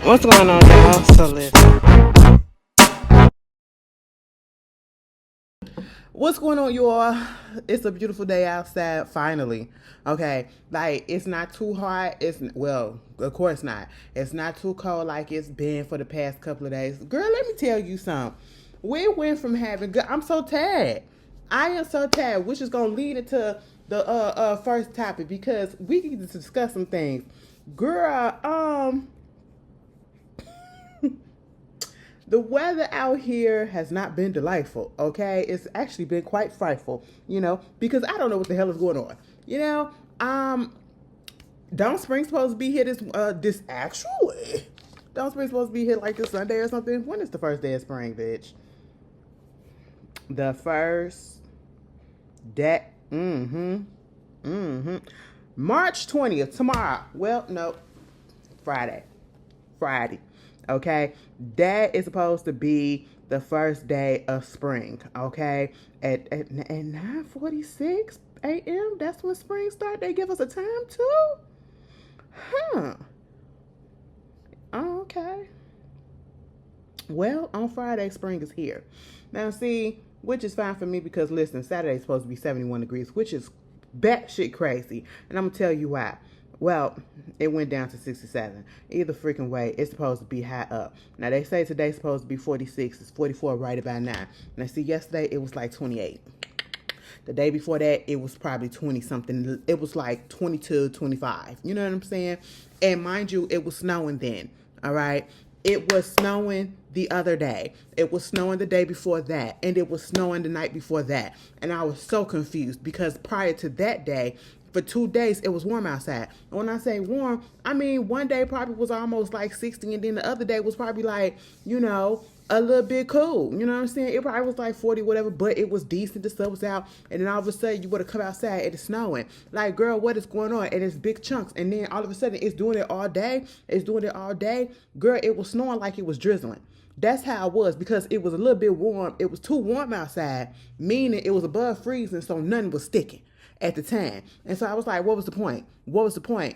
What's going on, y'all? So listen. What's going on, y'all? It's a beautiful day outside, finally. Okay, like it's not too hot. Of course not. It's not too cold like it's been for the past couple of days. Girl, let me tell you something. We went from having I'm so tired. I am so tired, which is gonna lead into the first topic because we need to discuss some things. Girl, the weather out here has not been delightful, okay? It's actually been quite frightful, because I don't know what the hell is going on. Don't spring supposed to be here this actually? Don't spring supposed to be here like this Sunday or something? When is the first day of spring, bitch? The first day, March 20th, tomorrow. Well, no, Friday. Okay, that is supposed to be the first day of spring. Okay, at 9:46 a.m. That's when spring starts. They give us a time too. Huh. Okay. Well, on Friday, spring is here. Now, see, which is fine for me because listen, Saturday is supposed to be 71 degrees, which is batshit crazy, and I'm gonna tell you why. Well, it went down to 67. Either freaking way, it's supposed to be high up. Now, they say today's supposed to be 46. It's 44 right about now. Now, see, yesterday, it was like 28. The day before that, it was probably 20-something. It was like 22, 25. You know what I'm saying? And mind you, it was snowing then, all right? It was snowing the other day. It was snowing the day before that. And it was snowing the night before that. And I was so confused because prior to that day, for 2 days, it was warm outside. And when I say warm, I mean one day probably was almost like 60, and then the other day was probably like, a little bit cool. You know what I'm saying? It probably was like 40, whatever, but it was decent. The sun was out, and then all of a sudden, you would have come outside and it's snowing. Like, girl, what is going on? And it's big chunks, and then all of a sudden, it's doing it all day. Girl, it was snowing like it was drizzling. That's how it was because it was a little bit warm. It was too warm outside, meaning it was above freezing, so nothing was sticking at the time. And so I was like, what was the point?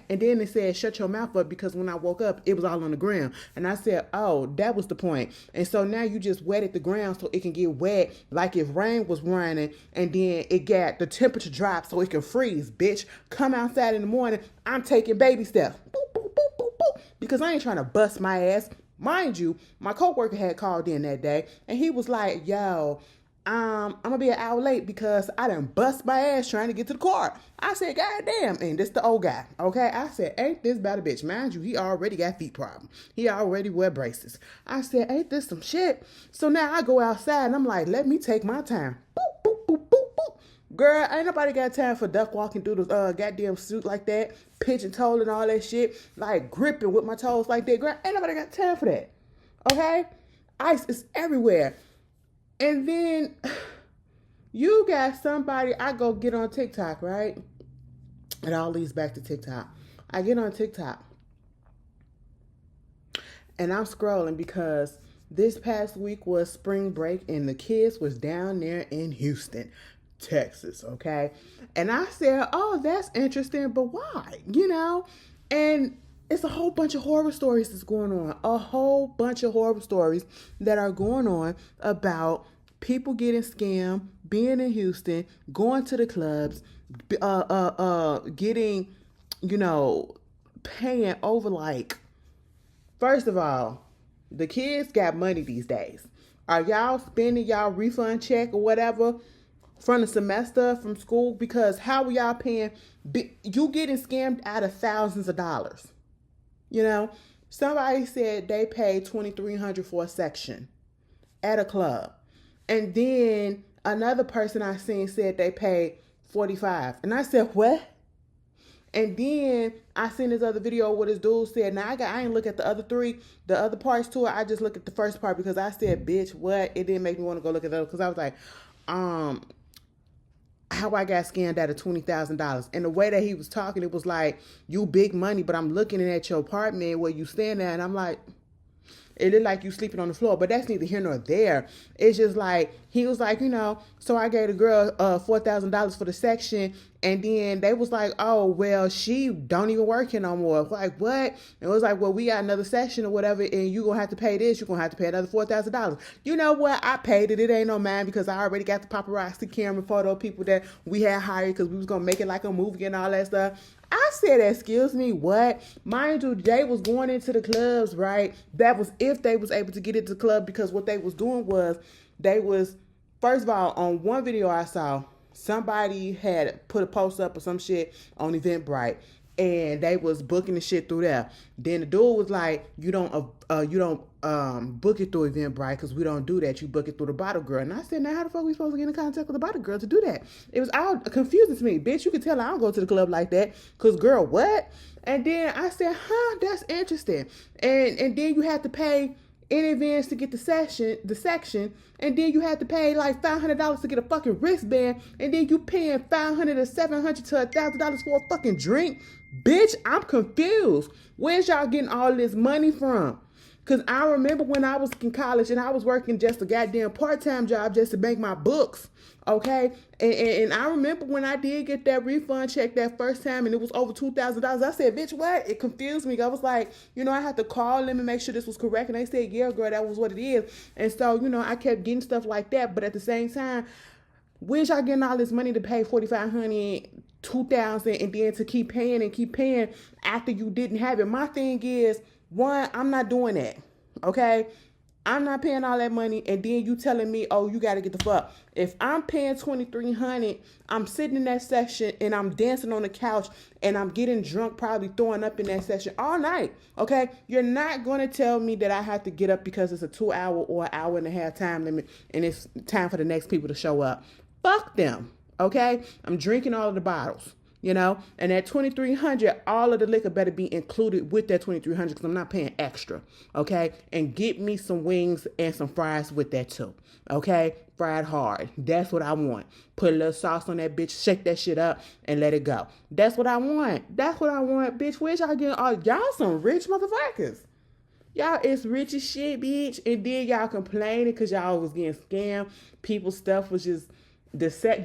And then they said, shut your mouth up because when I woke up, it was all on the ground. And I said, oh, that was the point. And so now you just wetted the ground so it can get wet like if rain was raining and then it got the temperature drop so it can freeze, bitch. Come outside in the morning. I'm taking baby steps. Boop, boop, boop, boop, boop. Because I ain't trying to bust my ass. Mind you, my coworker had called in that day and he was like, yo, I'm gonna be an hour late because I done bust my ass trying to get to the car. I said, God damn, and this the old guy, okay? I said, ain't this about a bitch? Mind you, he already got feet problem. He already wear braces. I said, ain't this some shit? So now I go outside and I'm like, let me take my time. Boop, boop, boop, boop, boop. Girl, ain't nobody got time for duck walking through the goddamn suit like that, pigeon toe and all that shit, like gripping with my toes like that. Girl, ain't nobody got time for that, okay? Ice is everywhere. And then you got somebody, I go get on TikTok, right? It all leads back to TikTok. I get on TikTok and I'm scrolling because this past week was spring break and the kids was down there in Houston, Texas, okay? And I said, oh, that's interesting, but why? And it's a whole bunch of horror stories that's going on. A whole bunch of horror stories that are going on about people getting scammed, being in Houston, going to the clubs, getting, paying over like, first of all, the kids got money these days. Are y'all spending y'all refund check or whatever from the semester from school? Because how are y'all paying? You getting scammed out of thousands of dollars. Somebody said they paid $2,300 for a section at a club. And then another person I seen said they paid $45. And I said, what? And then I seen this other video where this dude said, now I ain't look at the other parts to it. I just look at the first part because I said, bitch, what? It didn't make me want to go look at that because I was like, how I got scammed out of $20,000. And the way that he was talking, it was like, you big money, but I'm looking at your apartment where you stand at, and I'm like, it looked like you sleeping on the floor, but that's neither here nor there. It's just like, he was like, so I gave the girl $4,000 for the section, and then they was like, oh, well, she don't even work here no more. Like, what? And it was like, well, we got another section or whatever, and you gonna have to pay this, you're gonna have to pay another $4,000. You know what? I paid it. It ain't no man, because I already got the paparazzi camera photo people that we had hired because we was gonna make it like a movie and all that stuff. I said, excuse me, what? Mind you, they was going into the clubs, right? That was if they was able to get into the club, because what they was doing was, they was, first of all, on one video I saw, somebody had put a post up or some shit on Eventbrite, and they was booking the shit through there. Then the dude was like, you don't book it through Eventbrite, because we don't do that. You book it through the bottle girl. And I said, now how the fuck are we supposed to get in contact with the bottle girl to do that? It was all confusing to me. Bitch, you can tell I don't go to the club like that, because girl, what? And then I said, that's interesting. And then you have to pay in advance to get the section, and then you have to pay like $500 to get a fucking wristband, and then you paying $500 to $700 to $1,000 for a fucking drink. Bitch, I'm confused. Where's y'all getting all this money from? Because I remember when I was in college and I was working just a goddamn part-time job just to make my books, okay? And I remember when I did get that refund check that first time and it was over $2,000. I said, bitch, what? It confused me. I was like, I had to call them and make sure this was correct. And they said, yeah, girl, that was what it is. And so, I kept getting stuff like that. But at the same time, where's y'all getting all this money to pay $4,500, $2,000, and then to keep paying after you didn't have it? My thing is, one, I'm not doing that, okay? I'm not paying all that money, and then you telling me, oh, you got to get the fuck. If I'm paying $2,300, I'm sitting in that section, and I'm dancing on the couch, and I'm getting drunk, probably throwing up in that section all night, okay? You're not going to tell me that I have to get up because it's a 2-hour or an hour and a half time limit, and it's time for the next people to show up. Fuck them, okay? I'm drinking all of the bottles. And at $2,300, all of the liquor better be included with that $2,300, because I'm not paying extra, okay? And get me some wings and some fries with that too, okay? Fried hard. That's what I want. Put a little sauce on that bitch, shake that shit up, and let it go. That's what I want. That's what I want, bitch. Where's y'all getting all? Y'all some rich motherfuckers. Y'all is rich as shit, bitch. And then y'all complaining because y'all was getting scammed. People's stuff was just...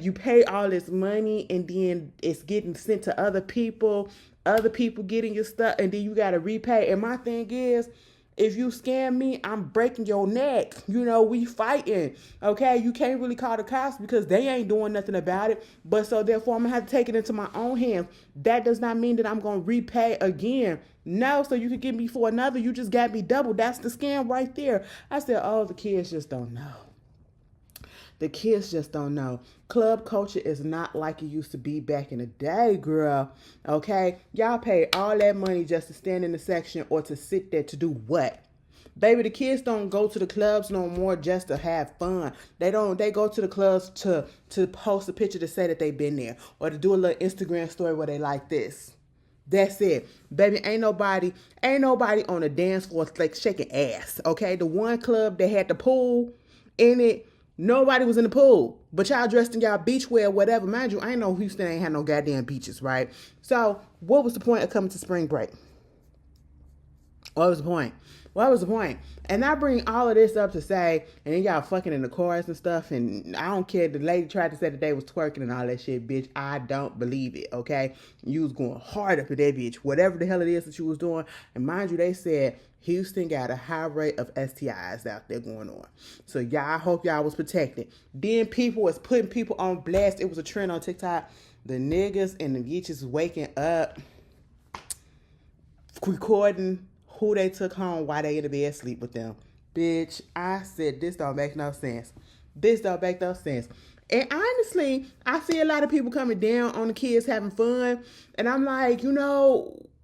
you pay all this money, and then it's getting sent to other people getting your stuff, and then you got to repay. And my thing is, if you scam me, I'm breaking your neck. We fighting, okay? You can't really call the cops because they ain't doing nothing about it. But so therefore, I'm going to have to take it into my own hands. That does not mean that I'm going to repay again. No, so you could get me for another. You just got me double. That's the scam right there. I said, oh, the kids just don't know. The kids just don't know. Club culture is not like it used to be back in the day, girl. Okay? Y'all pay all that money just to stand in the section or to sit there to do what? Baby, the kids don't go to the clubs no more just to have fun. They go to the clubs to post a picture to say that they've been there, or to do a little Instagram story where they like this. That's it. Baby, ain't nobody on the dance floor like shaking ass. Okay? The one club that had the pool in it, nobody was in the pool, but y'all dressed in y'all beachwear or whatever. Mind you, I ain't know Houston ain't had no goddamn beaches, right? So what was the point of coming to spring break? What was the point? What was the point? And I bring all of this up to say, and then y'all fucking in the chorus and stuff, and I don't care. The lady tried to say that they was twerking and all that shit, bitch. I don't believe it, okay? You was going hard up at that bitch, whatever the hell it is that you was doing. And mind you, they said Houston got a high rate of STIs out there going on. So y'all, hope y'all was protected. Then people was putting people on blast. It was a trend on TikTok. The niggas and the bitches waking up, recording who they took home while they in the bed sleep with them. Bitch, I said, this don't make no sense. This don't make no sense. And honestly, I see a lot of people coming down on the kids having fun. And I'm like,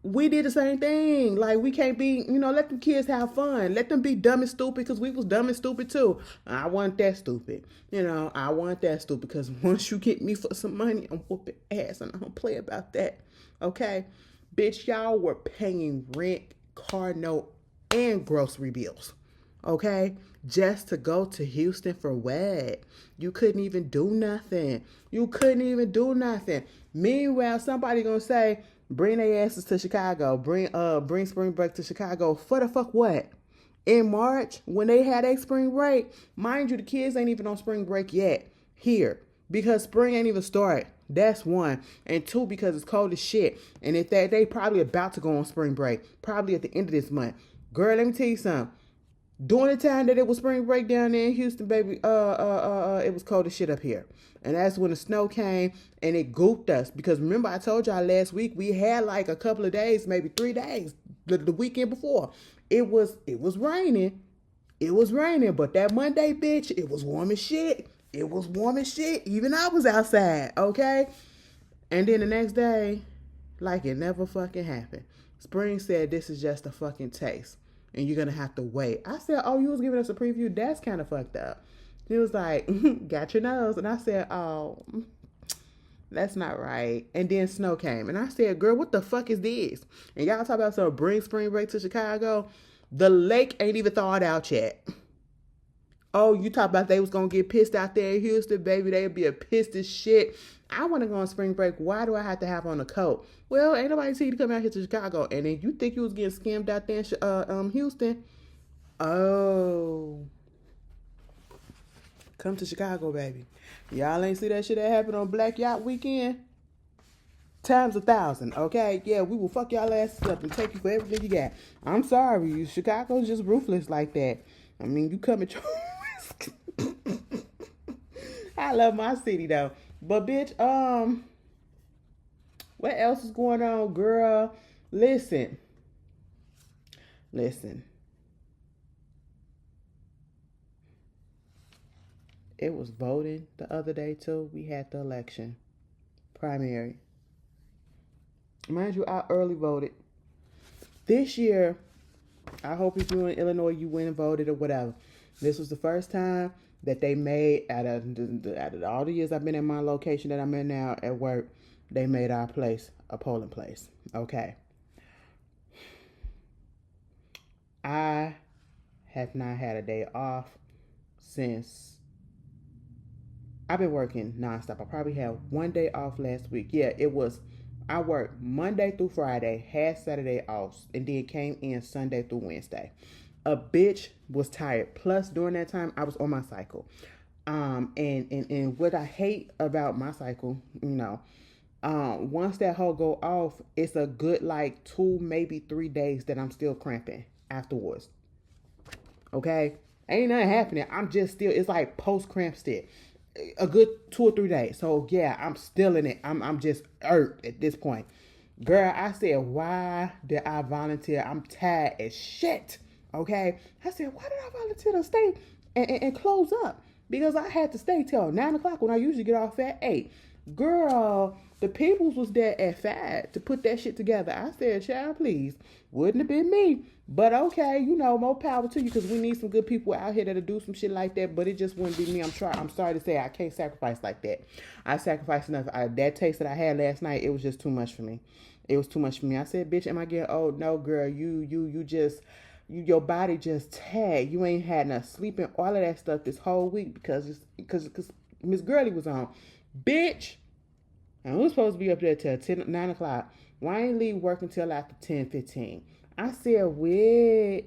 we did the same thing. Like, we can't be, let them kids have fun. Let them be dumb and stupid, because we was dumb and stupid too. I wasn't that stupid. I wasn't that stupid, because once you get me for some money, I'm whooping ass, and I don't play about that. Okay? Bitch, y'all were paying rent, car note, and grocery bills, okay? Just to go to Houston for what? You couldn't even do nothing. Meanwhile, somebody gonna say, bring their asses to Chicago. Bring spring break to Chicago. For the fuck what? In March, when they had a spring break, mind you, the kids ain't even on spring break yet here because spring ain't even started. That's one. And two, because it's cold as shit. And if they probably about to go on spring break, probably at the end of this month. Girl, let me tell you something. During the time that it was spring break down there in Houston, baby, it was cold as shit up here. And that's when the snow came and it gooped us. Because remember, I told y'all last week we had like a couple of days, maybe 3 days, the weekend before. It was raining. It was raining, but that Monday, bitch, it was warm as shit. It was warm as shit. Even I was outside, okay? And then the next day, like it never fucking happened. Spring said this is just a fucking taste. And you're going to have to wait. I said, oh, you was giving us a preview? That's kind of fucked up. He was like, got your nose. And I said, oh, that's not right. And then snow came. And I said, girl, what the fuck is this? And y'all talk about some bring spring break to Chicago. The lake ain't even thawed out yet. Oh, you talk about they was going to get pissed out there in Houston, baby. They'd be a pissed as shit. I want to go on spring break. Why do I have to have on a coat? Well, ain't nobody see you to come out here to Chicago. And then you think you was getting scammed out there in Houston? Oh. Come to Chicago, baby. Y'all ain't see that shit that happened on Black Yacht Weekend? Times 1,000, okay? Yeah, we will fuck y'all asses up and take you for everything you got. I'm sorry. Chicago's just ruthless like that. I mean, you come at your risk. I love my city, though. But, bitch, what else is going on, girl? Listen. It was voting the other day, too. We had the election. Primary. Mind you, I early voted. This year, I hope if you're in Illinois, you went and voted or whatever. This was the first time that they made, out of all the years I've been in my location that I'm in now at work, they made our place a polling place. Okay. I have not had a day off since I've been working nonstop. I probably had 1 day off last week. Yeah, I worked Monday through Friday, had Saturday off, and then came in Sunday through Wednesday. A bitch was tired. Plus, during that time, I was on my cycle. And what I hate about my cycle, once that hoe go off, it's a good like 2, maybe 3 days that I'm still cramping afterwards. Okay? Ain't nothing happening. I'm just still, it's like post-cramp stick. A good 2 or 3 days. So yeah, I'm still in it. I'm just irked at this point. Girl, I said, why did I volunteer? I'm tired as shit. Okay? I said, why did I volunteer to stay and close up? Because I had to stay till 9 o'clock when I usually get off at 8. Girl, the peoples was there at 5 to put that shit together. I said, child, please. Wouldn't have been me. But okay, more power to you because we need some good people out here that'll do some shit like that. But it just wouldn't be me. I'm sorry to say I can't sacrifice like that. I sacrificed enough. That taste that I had last night, it was just too much for me. It was too much for me. I said, bitch, am I getting old? No, girl, your body just tagged. You ain't had enough sleep and all of that stuff this whole week because Miss Girlie was on. Bitch, and we was supposed to be up there till 9 o'clock. Why ain't leave work until after 10:15? I said, wait.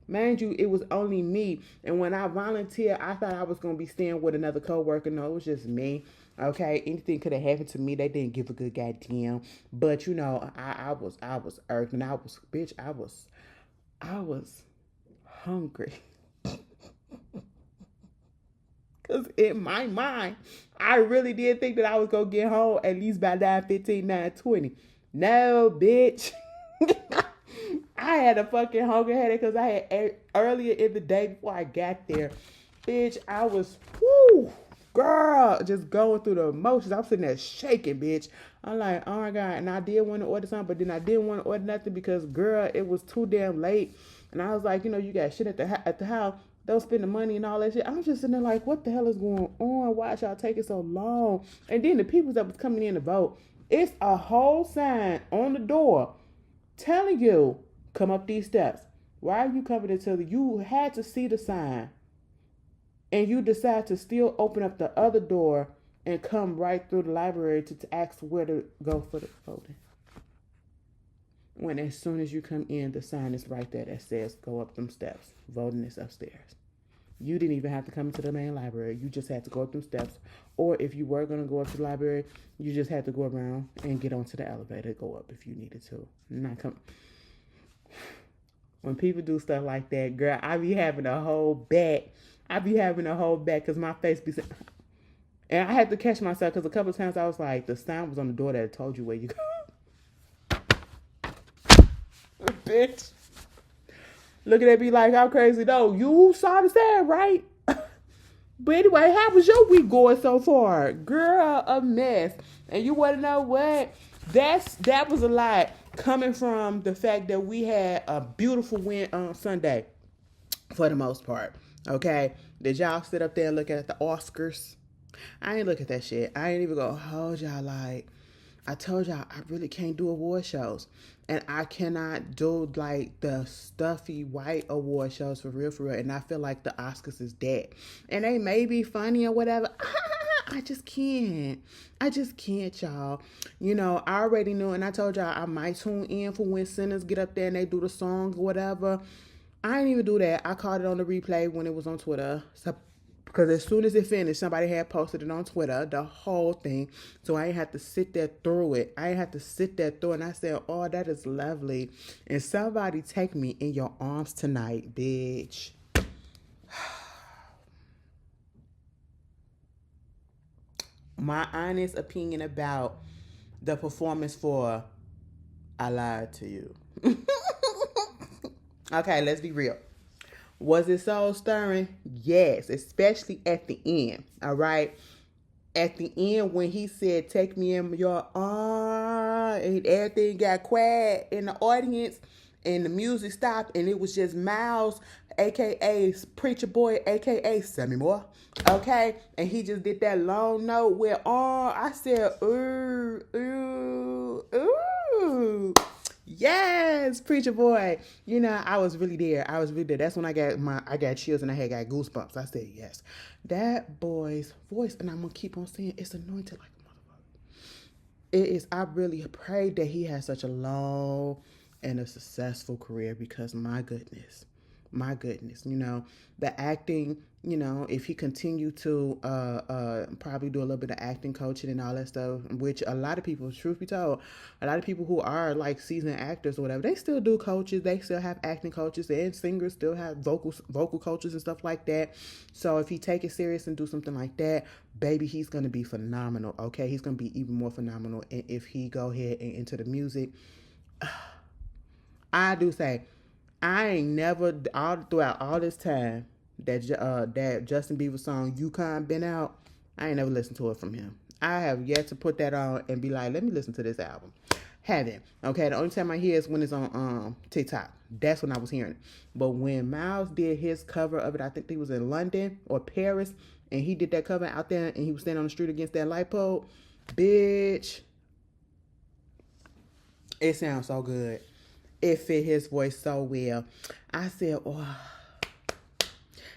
Mind you, it was only me. And when I volunteered, I thought I was going to be staying with another coworker. No, it was just me. Okay, anything could have happened to me. They didn't give a good goddamn. But, I was irked. And I was hungry. Because in my mind, I really did think that I was going to get home at least by 9:15, 9:20. No, bitch. I had a fucking hunger headache because I had earlier in the day before I got there. Bitch, I was, girl, just going through the emotions. I'm sitting there shaking, bitch. I'm like, oh my God. And I did want to order something, but then I didn't want to order nothing because, girl, it was too damn late. And I was like, you got shit at the house. They'll spend the money and all that shit. I'm just sitting there like, what the hell is going on? Why y'all taking so long? And then the people that was coming in to vote, it's a whole sign on the door telling you, come up these steps. Why are you coming until you had to see the sign and you decide to still open up the other door and come right through the library to ask where to go for the voting? when as soon as you come in, the sign is right there that says go up them steps. Voting is upstairs. You didn't even have to come into the main library. You just had to go up them steps. Or if you were going to go up to the library, you just had to go around and get onto the elevator, go up if you needed to. Not come. When people do stuff like that, girl, I be having a whole back. Because my face be saying... And I had to catch myself because a couple of times I was like, the sign was on the door that told you where you go. Bitch. Look at that, be like, how crazy though. You saw the sign, right? But anyway, how was your week going so far? Girl, a mess. And you want to know what? That was a lot coming from the fact that we had a beautiful win on Sunday for the most part. Okay? Did y'all sit up there and look at the Oscars? I ain't look at that shit. I ain't even gonna hold y'all like, I told y'all I really can't do award shows. And I cannot do like the stuffy white award shows for real. And I feel like the Oscars is dead. And they may be funny or whatever. I just can't, y'all. You know, I already knew, and I told y'all I might tune in for when sinners get up there and they do the song or whatever. I didn't even do that. I caught it on the replay when it was on Twitter. So, because as soon as it finished, somebody had posted it on Twitter, the whole thing. So I ain't have to sit there through it. And I said, oh, that is lovely. And somebody take me in your arms tonight, bitch. My honest opinion about the performance for I Lied to You. Okay, let's be real. Was it soul stirring? Yes, especially at the end. All right. At the end, when he said, take me in your arms, and everything got quiet in the audience, and the music stopped, and it was just Miles, aka Preacher Boy, aka Sammy Moore. Okay. And he just did that long note where, I said, ooh, ooh, ooh. Yes, Preacher Boy. You know, I was really there. That's when I got chills and I got goosebumps. I said, yes. That boy's voice, and I'm going to keep on saying, it's anointed like a motherfucker. It is, I really pray that he has such a long and a successful career because my goodness, you know, the acting, you know, if he continued to probably do a little bit of acting coaching and all that stuff, which a lot of people, truth be told, a lot of people who are like seasoned actors or whatever, they still do coaches, they still have acting coaches, and singers still have vocal coaches and stuff like that. So if he take it serious and do something like that, baby, he's going to be phenomenal, okay? He's going to be even more phenomenal if he go ahead and into the music. I do say, I ain't never, throughout all this time that Justin Bieber song "Yukon" been out, I ain't never listened to it from him. I have yet to put that on and be like, let me listen to this album. Haven't. Okay, the only time I hear is when it's on TikTok. That's when I was hearing it. But when Miles did his cover of it, I think he was in London or Paris, and he did that cover out there, and he was standing on the street against that light pole. Bitch, it sounds so good. It fit his voice so well. I said, oh,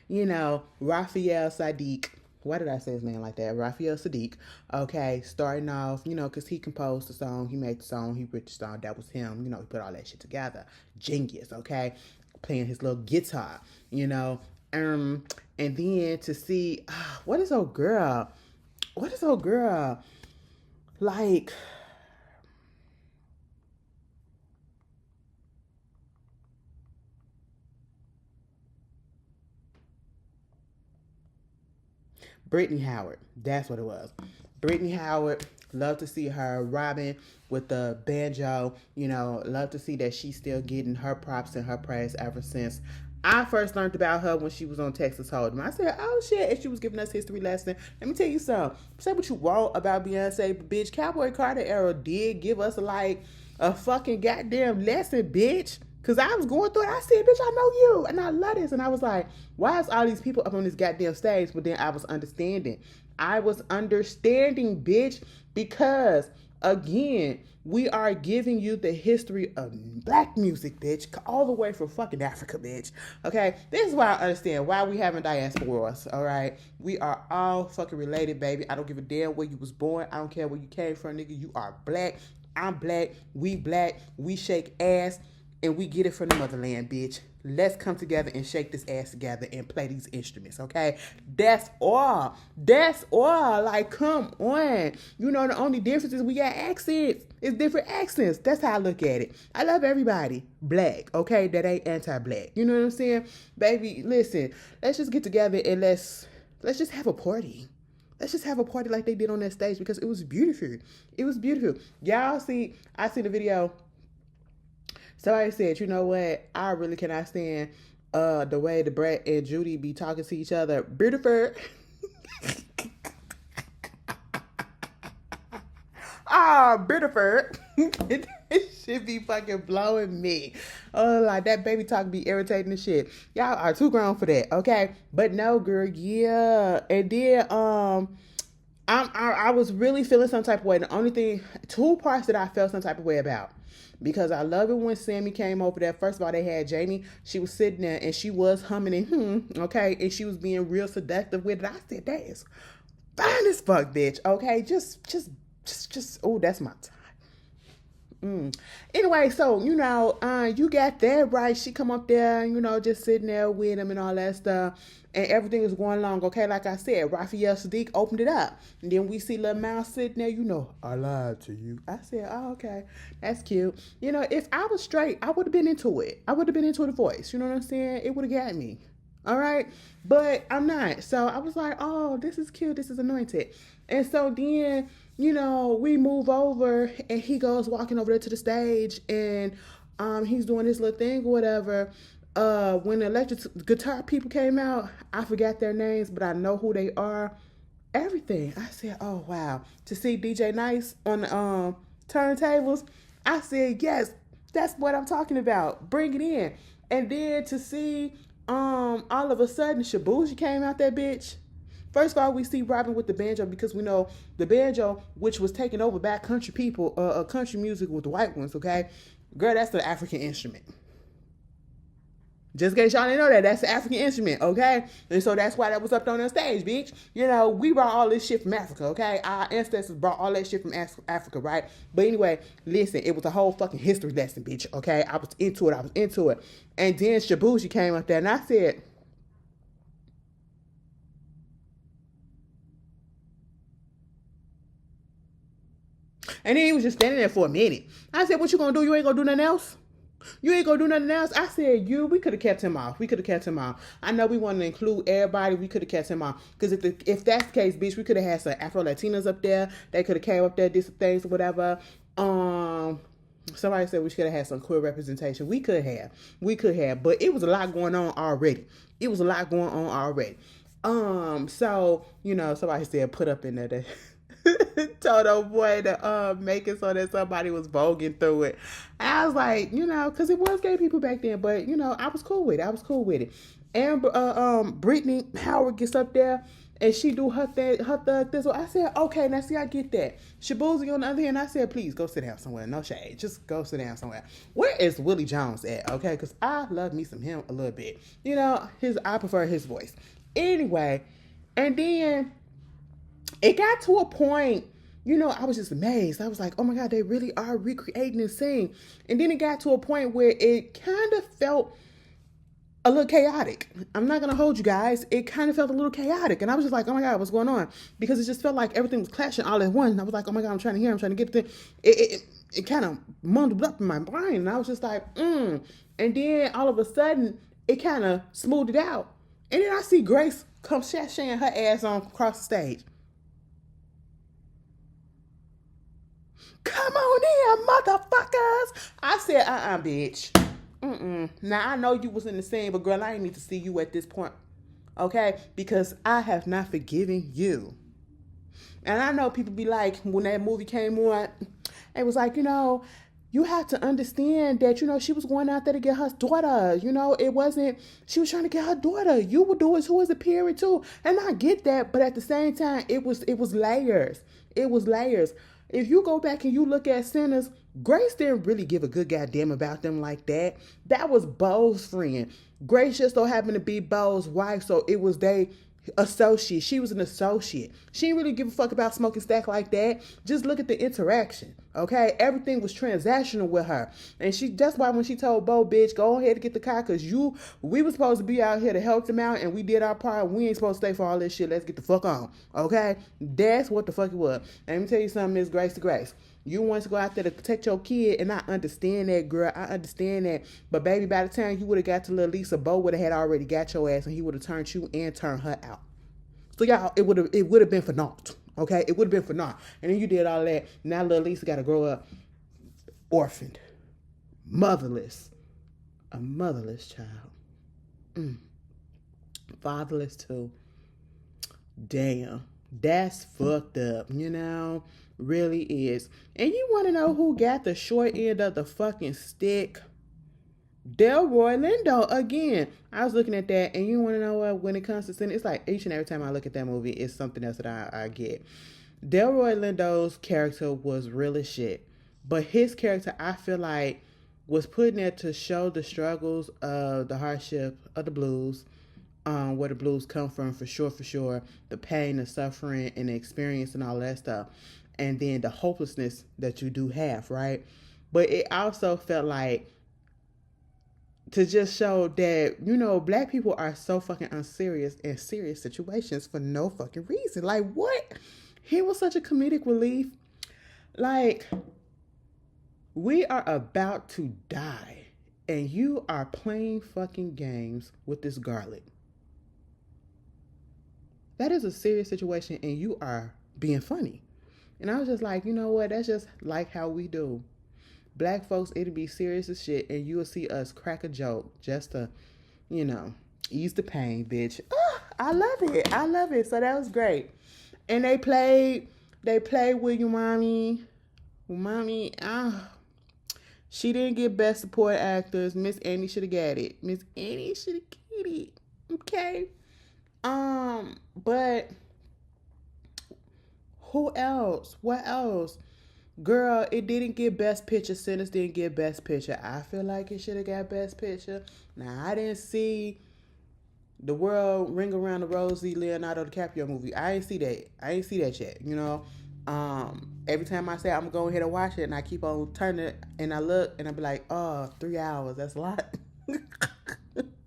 you know, Raphael Sadiq. Why did I say his name like that? Raphael Sadiq. Okay, starting off, you know, because he composed the song, he made the song, he wrote the song, that was him. You know, he put all that shit together. Genius, okay? Playing his little guitar, you know. And then to see, what is old girl? Like, Brittany Howard. That's what it was. Brittany Howard. Love to see her. Robin with the banjo. You know, love to see that she's still getting her props and her praise ever since I first learned about her when she was on Texas Hold'em. I said, oh shit, and she was giving us history lesson. Let me tell you something. Say what you want about Beyonce, but bitch, Cowboy Carter era did give us like a fucking goddamn lesson, bitch. Because I was going through it. I said, bitch, I know you. And I love this. And I was like, why is all these people up on this goddamn stage? But then I was understanding. Bitch. Because, again, we are giving you the history of black music, bitch. All the way from fucking Africa, bitch. Okay? This is why I understand why we having diasporas, all right? We are all fucking related, baby. I don't give a damn where you was born. I don't care where you came from, nigga. You are black. I'm black, we shake ass, and we get it from the motherland, bitch. Let's come together and shake this ass together and play these instruments, okay? That's all. That's all. Like, come on. You know, the only difference is we got accents. It's different accents. That's how I look at it. I love everybody black, okay? That ain't anti-black. You know what I'm saying? Baby, listen, let's just get together and let's just have a party. Let's just have a party like they did on that stage because it was beautiful. It was beautiful. Y'all see, I seen the video. Somebody said, you know what? I really cannot stand the way the Brett and Judy be talking to each other. Beautiful. Beautiful. It should be fucking blowing me. Oh, like that baby talk be irritating as shit. Y'all are too grown for that, okay? But no, girl, yeah. And then I was really feeling some type of way. The only thing, two parts that I felt some type of way about. Because I love it when Sammy came over there. First of all, they had Jamie. She was sitting there and she was humming and okay? And she was being real seductive with it. I said, that is fine as fuck, bitch, okay? Just, oh, that's my time. Anyway, so, you know, you got that right. She come up there, you know, just sitting there with him and all that stuff. And everything was going along, okay? Like I said, Raphael Sadiq opened it up. And then we see Lil Mouse sitting there, you know, I lied to you. I said, oh, okay, that's cute. You know, if I was straight, I would have been into it. I would have been into the voice. You know what I'm saying? It would have got me. All right? But I'm not. So I was like, oh, this is cute. This is anointed. And so then, you know, we move over and he goes walking over there to the stage and he's doing his little thing or whatever. When the electric guitar people came out, I forgot their names, but I know who they are. Everything. I said, oh, wow. To see DJ Nice on the turntables, I said, yes, that's what I'm talking about. Bring it in. And then to see all of a sudden, Shabuji came out that bitch. First of all, we see Robin with the banjo because we know the banjo, which was taken over by country people, country music with the white ones, okay? Girl, that's the African instrument. Just in case y'all didn't know that, that's the African instrument, okay? And so that's why that was up on the stage, bitch. You know, we brought all this shit from Africa, okay? Our ancestors brought all that shit from Africa, right? But anyway, listen, it was a whole fucking history lesson, bitch, okay? I was into it. And then Shabuji came up there, and I said, and then he was just standing there for a minute. I said, what you gonna do? You ain't gonna do nothing else? You ain't gonna do nothing else? I said, we could have kept him off. I know we wanted to include everybody. We could have kept him off. Because if that's the case, bitch, we could have had some Afro-Latinas up there. They could have came up there, did some things or whatever. Somebody said we should have had some queer representation. We could have. But it was a lot going on already. So, you know, somebody said put up in there that told old boy to make it so that somebody was voguing through it. I was like, you know, because it was gay people back then, but you know, I was cool with it. And Brittany Howard gets up there and she do her thug thistle. I said, okay, now see, I get that. Shabuzi on the other hand, I said, please go sit down somewhere. No shade, just go sit down somewhere. Where is Willie Jones at? Okay, because I love me some him a little bit. You know, I prefer his voice. Anyway, and then it got to a point, you know, I was just amazed. I was like, oh my God, they really are recreating this scene. And then it got to a point where it kind of felt a little chaotic. I'm not going to hold you guys. It kind of felt a little chaotic. And I was just like, oh my God, what's going on? Because it just felt like everything was clashing all at once. And I was like, oh my God, I'm trying to get the thing. It kind of mumbled up in my brain. And I was just like, And then all of a sudden, it kind of smoothed it out. And then I see Grace come sashaying her ass on across the stage. Come on in, motherfuckers. I said, bitch. Now, I know you was in the scene, but girl, I ain't need to see you at this point. Okay? Because I have not forgiven you. And I know people be like, when that movie came on, it was like, you know, you have to understand that, you know, she was going out there to get her daughter. You know, she was trying to get her daughter. You would do it to as a parent too. And I get that, but at the same time, it was layers. It was layers. If you go back and you look at Sinners, Grace didn't really give a good goddamn about them like that. That was Bo's friend. Grace just so happened to be Bo's wife, so it was they associate. She was an associate. She didn't really give a fuck about smoking stack like that. Just look at the interaction. Okay, everything was transactional with her, and that's why when she told Bo, bitch, go ahead and get the car, cause we were supposed to be out here to help them out, and we did our part. We ain't supposed to stay for all this shit. Let's get the fuck on. Okay, that's what the fuck it was. And let me tell you something, Miss Grace to Grace. You want to go out there to protect your kid, and I understand that, girl. I understand that. But baby, by the time you would have got to little Lisa, Bo would have had already got your ass, and he would have turned you and turned her out. So y'all, it would have been for naught. Okay, it would have been for naught. And then you did all that. Now little Lisa got to grow up orphaned, motherless, a motherless child, fatherless too. Damn, that's fucked up. Really is. And you want to know who got the short end of the fucking stick? Delroy Lindo again. I was looking at that, and you want to know what? When it comes to sin, it's like each and every time I look at that movie, it's something else that I get. Delroy Lindo's character was real as shit, but his character, I feel like, was put in there to show the struggles of the hardship of the blues, where the blues come from, for sure, the pain, the suffering, and the experience, and all that stuff, and then the hopelessness that you do have, right? But it also felt like to just show that, black people are so fucking unserious in serious situations for no fucking reason. Like, what? He was such a comedic relief. Like, we are about to die, and you are playing fucking games with this garlic. That is a serious situation, and you are being funny. And I was just like, you know what? That's just like how we do. Black folks, it'll be serious as shit, and you'll see us crack a joke just to, ease the pain, bitch. Oh, I love it. So that was great. And they played with your mommy. She didn't get best support actors. Miss Annie should have got it. Okay. But who else? What else? Girl, it didn't get best picture. Sinners didn't get best picture. I feel like it should have got best picture. Now, I didn't see The World Ring Around the Rosie Leonardo DiCaprio movie. I ain't see that yet, Every time I say I'm going to go ahead and watch it, and I keep on turning it, and I look, and I be like, 3 hours, that's a lot.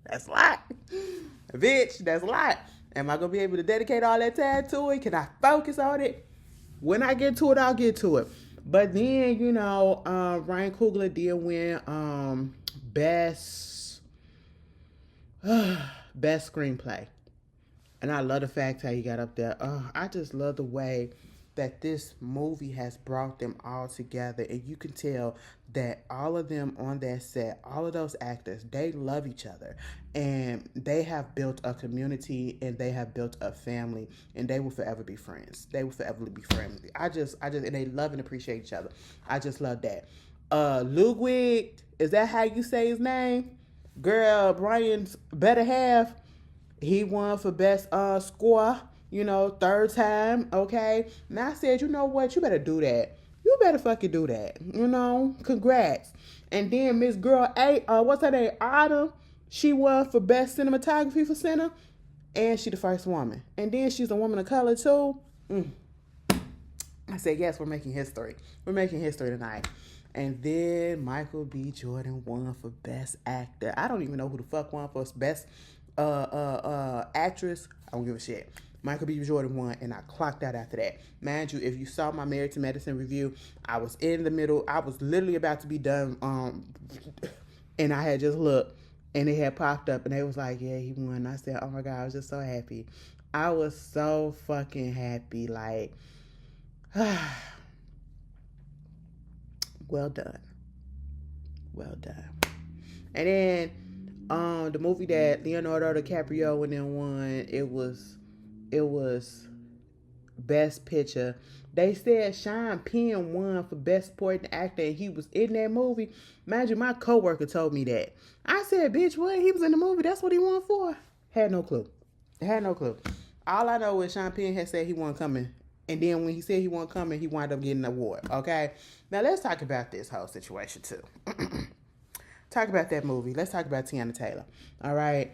That's a lot. Bitch, that's a lot. Am I going to be able to dedicate all that time to it? Can I focus on it? When I get to it, I'll get to it. But then, Ryan Coogler did win best screenplay. And I love the fact how he got up there. I just love the way that this movie has brought them all together. And you can tell that all of them on that set, all of those actors, they love each other. And they have built a community, and they have built a family, and they will forever be friends. They will forever be friendly. And they love and appreciate each other. I just love that. Ludwig, is that how you say his name? Girl, Brian's better half. He won for best score, third time, okay? And I said, you know what? You better do that. You better fucking do that, Congrats. And then Miss Girl A, what's her name? Autumn. She won for best cinematography for center, and she the first woman. And then she's a woman of color too. I said, yes, we're making history. We're making history tonight. And then Michael B. Jordan won for best actor. I don't even know who the fuck won for best actress. I don't give a shit. Michael B. Jordan won, and I clocked out after that. Mind you, if you saw my Married to Medicine review, I was in the middle. I was literally about to be done, and I had just looked, and it had popped up, and they was like, yeah, he won. And I said, oh my God, I was just so happy. I was so fucking happy. Like, well done. Well done. And then the movie that Leonardo DiCaprio and then won, it was Best Picture. They said Sean Penn won for Best Supporting Actor, and he was in that movie. Mind you, my coworker told me that. I said, bitch, what? He was in the movie. That's what he won for? Had no clue. All I know is Sean Penn had said he wasn't coming. And then when he said he wasn't coming, he wound up getting an award. Okay? Now, let's talk about this whole situation, too. Talk about that movie. Let's talk about Teyana Taylor. All right?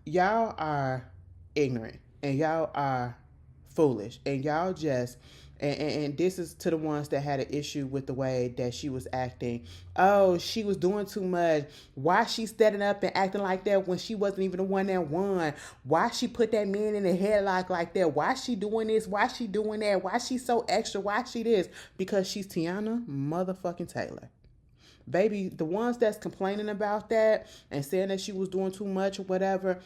Y'all are ignorant and y'all are foolish and y'all just and this is to the ones that had an issue with the way that she was acting. Oh, she was doing too much. Why she standing up and acting like that when she wasn't even the one that won? Why she put that man in the headlock like that? Why she doing this? Why she doing that? Why she so extra? Why she this? Because she's Teyana motherfucking Taylor. Baby, the ones that's complaining about that and saying that she was doing too much or whatever,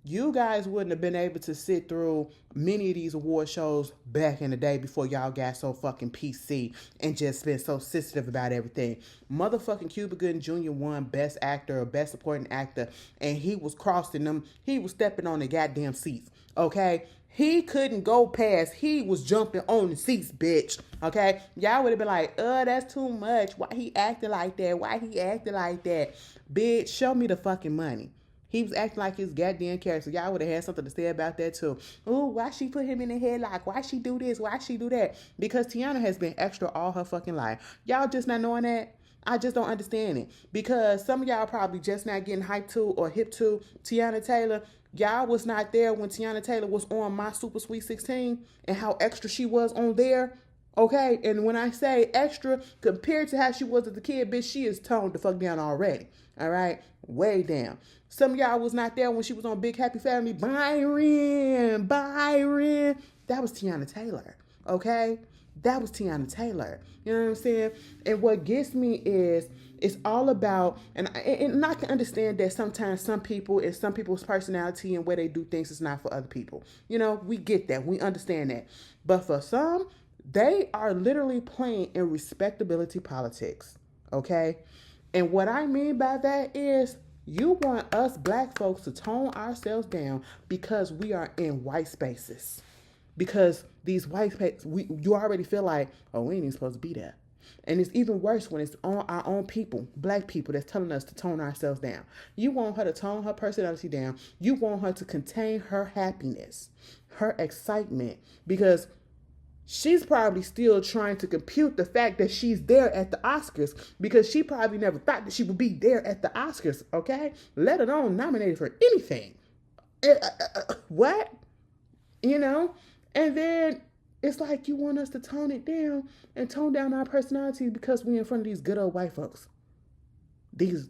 you guys wouldn't have been able to sit through many of these award shows back in the day before y'all got so fucking PC and just been so sensitive about everything. Motherfucking Cuba Gooding Jr. won Best Actor or Best Supporting Actor, and he was crossing them. He was stepping on the goddamn seats, okay? He couldn't go past. He was jumping on the seats, bitch. Okay? Y'all would have been like, that's too much. Why he acting like that? Why he acting like that? Bitch, show me the fucking money. He was acting like his goddamn character. Y'all would have had something to say about that too. Ooh, why she put him in the headlock? Why she do this? Why she do that? Because Teyana has been extra all her fucking life. Y'all just not knowing that? I just don't understand it. Because some of y'all probably just not getting hyped to or hip to Teyana Taylor. Y'all was not there when Teyana Taylor was on My Super Sweet 16 and how extra she was on there. Okay? And when I say extra, compared to how she was as a kid, bitch, she is toned the fuck down already. All right? Way down. Some of y'all was not there when she was on Big Happy Family. Byron. That was Teyana Taylor. Okay? That was Teyana Taylor. You know what I'm saying? And what gets me is it's all about, and I can understand that sometimes some people and some people's personality and where they do things is not for other people. You know, we get that. We understand that. But for some, they are literally playing in respectability politics. Okay? And what I mean by that is you want us black folks to tone ourselves down because we are in white spaces. Because these white spaces, you already feel like, oh, we ain't even supposed to be there. And it's even worse when it's on our own people, black people, that's telling us to tone ourselves down. You want her to tone her personality down. You want her to contain her happiness, her excitement, because she's probably still trying to compute the fact that she's there at the Oscars because she probably never thought that she would be there at the Oscars, okay? Let alone nominated for anything. What? You know? And then it's like you want us to tone it down and tone down our personalities because we're in front of these good old white folks. These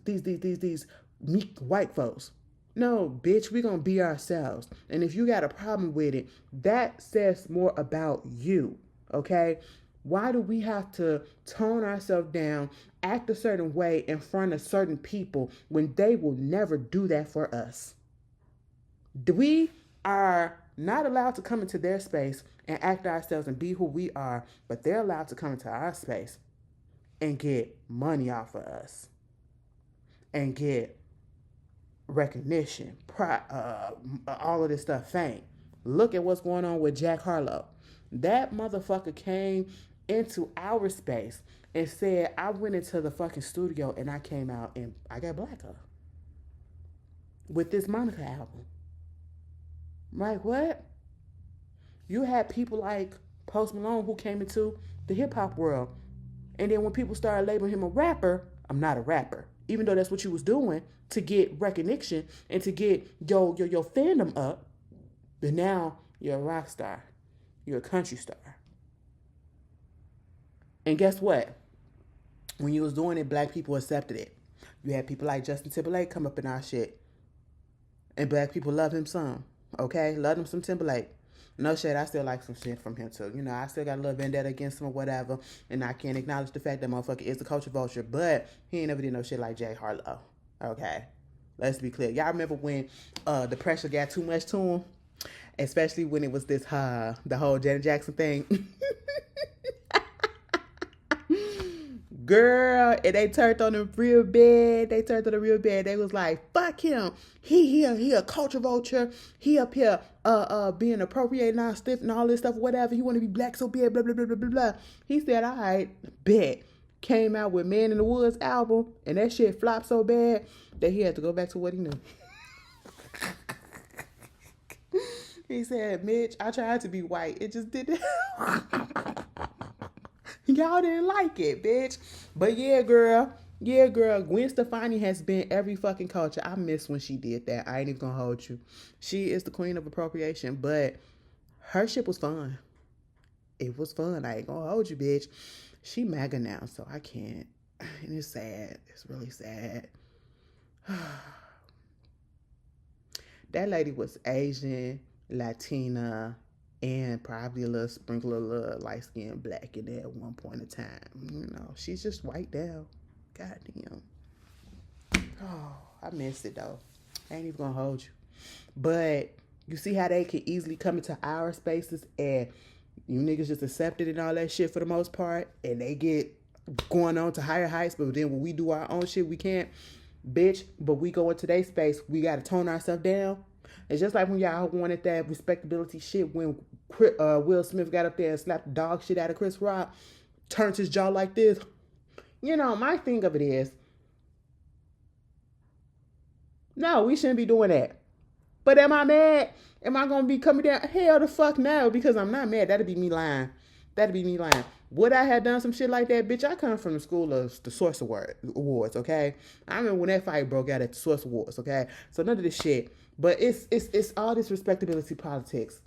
meek white folks. No, bitch, we're going to be ourselves. And if you got a problem with it, that says more about you, okay? Why do we have to tone ourselves down, act a certain way in front of certain people when they will never do that for us? We are not allowed to come into their space and act ourselves and be who we are, but they're allowed to come into our space and get money off of us and get recognition, all of this stuff, fame. Look at what's going on with Jack Harlow. That motherfucker came into our space and said, I went into the fucking studio and I came out and I got blacker with this Monica album. Like, what? You had people like Post Malone who came into the hip-hop world. And then when people started labeling him a rapper, I'm not a rapper. Even though that's what you was doing to get recognition and to get your fandom up. But now you're a rock star. You're a country star. And guess what? When you was doing it, black people accepted it. You had people like Justin Timberlake come up in our shit. And black people love him some. Okay? Love him some Timberlake. No shit, I still like some shit from him too. You know, I still got a little vendetta against him or whatever. And I can't acknowledge the fact that motherfucker is the culture vulture. But he ain't never did no shit like Jay Harlow. Okay? Let's be clear. Y'all remember when the pressure got too much to him? Especially when it was this, the whole Janet Jackson thing. Girl, and they turned on him real bad. They was like, fuck him. He a culture vulture. He up here being appropriating our stuff and all this stuff, whatever. He want to be black so bad, blah, blah, blah, blah, blah, blah. He said, all right, bet. Came out with Man in the Woods album, and that shit flopped so bad that he had to go back to what he knew. He said, Mitch, I tried to be white. It just didn't. Y'all didn't like it, bitch. But yeah, girl, Yeah, girl, Gwen Stefani has been every fucking culture. I miss when she did that. I ain't even gonna hold you. She is the queen of appropriation, but her shit was fun. It was fun. I ain't gonna hold you, bitch. She MAGA now, so I can't. And it's sad. It's really sad. That lady was Asian, Latina, and probably a little sprinkle of little light skin black in there at one point in time. You know, she's just white now. Goddamn. Oh, I missed it though. I ain't even gonna hold you. But you see how they can easily come into our spaces and you niggas just accept it and all that shit for the most part, and they get going on to higher heights, but then when we do our own shit, we can't. Bitch, but we go into their space, we gotta tone ourselves down. It's just like when y'all wanted that respectability shit when Will Smith got up there and slapped the dog shit out of Chris Rock, turned his jaw like this. You know, my thing of it is, no, we shouldn't be doing that. But am I mad? Am I gonna be coming down? Hell the fuck no, because I'm not mad. That'd be me lying. That'd be me lying. Would I have done some shit like that? Bitch, I come from the school of the Source Awards, okay? I remember when that fight broke out at the Source Awards, okay? So none of this shit. But it's all this respectability politics,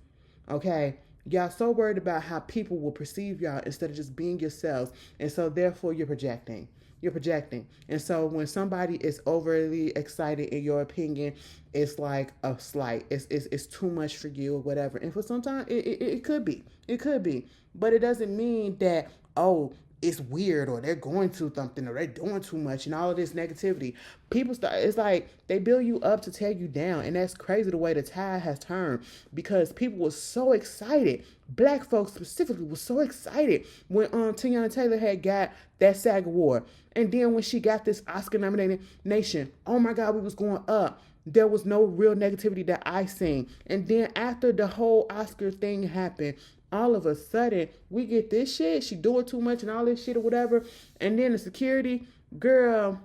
okay? Y'all so worried about how people will perceive y'all instead of just being yourselves. And so therefore you're projecting. You're projecting. And so when somebody is overly excited in your opinion, it's like a slight. It's too much for you or whatever. And for sometimes it could be. It could be. But it doesn't mean that, oh, it's weird or they're going to something or they're doing too much and all of this negativity. People start, it's like they build you up to tear you down. And that's crazy the way the tide has turned because people were so excited. Black folks specifically were so excited when Teyana Taylor had got that SAG award. And then when she got this Oscar nomination, oh my God, we was going up. There was no real negativity that I seen. And then after the whole Oscar thing happened, all of a sudden, we get this shit. She doing too much and all this shit or whatever. And then the security, girl,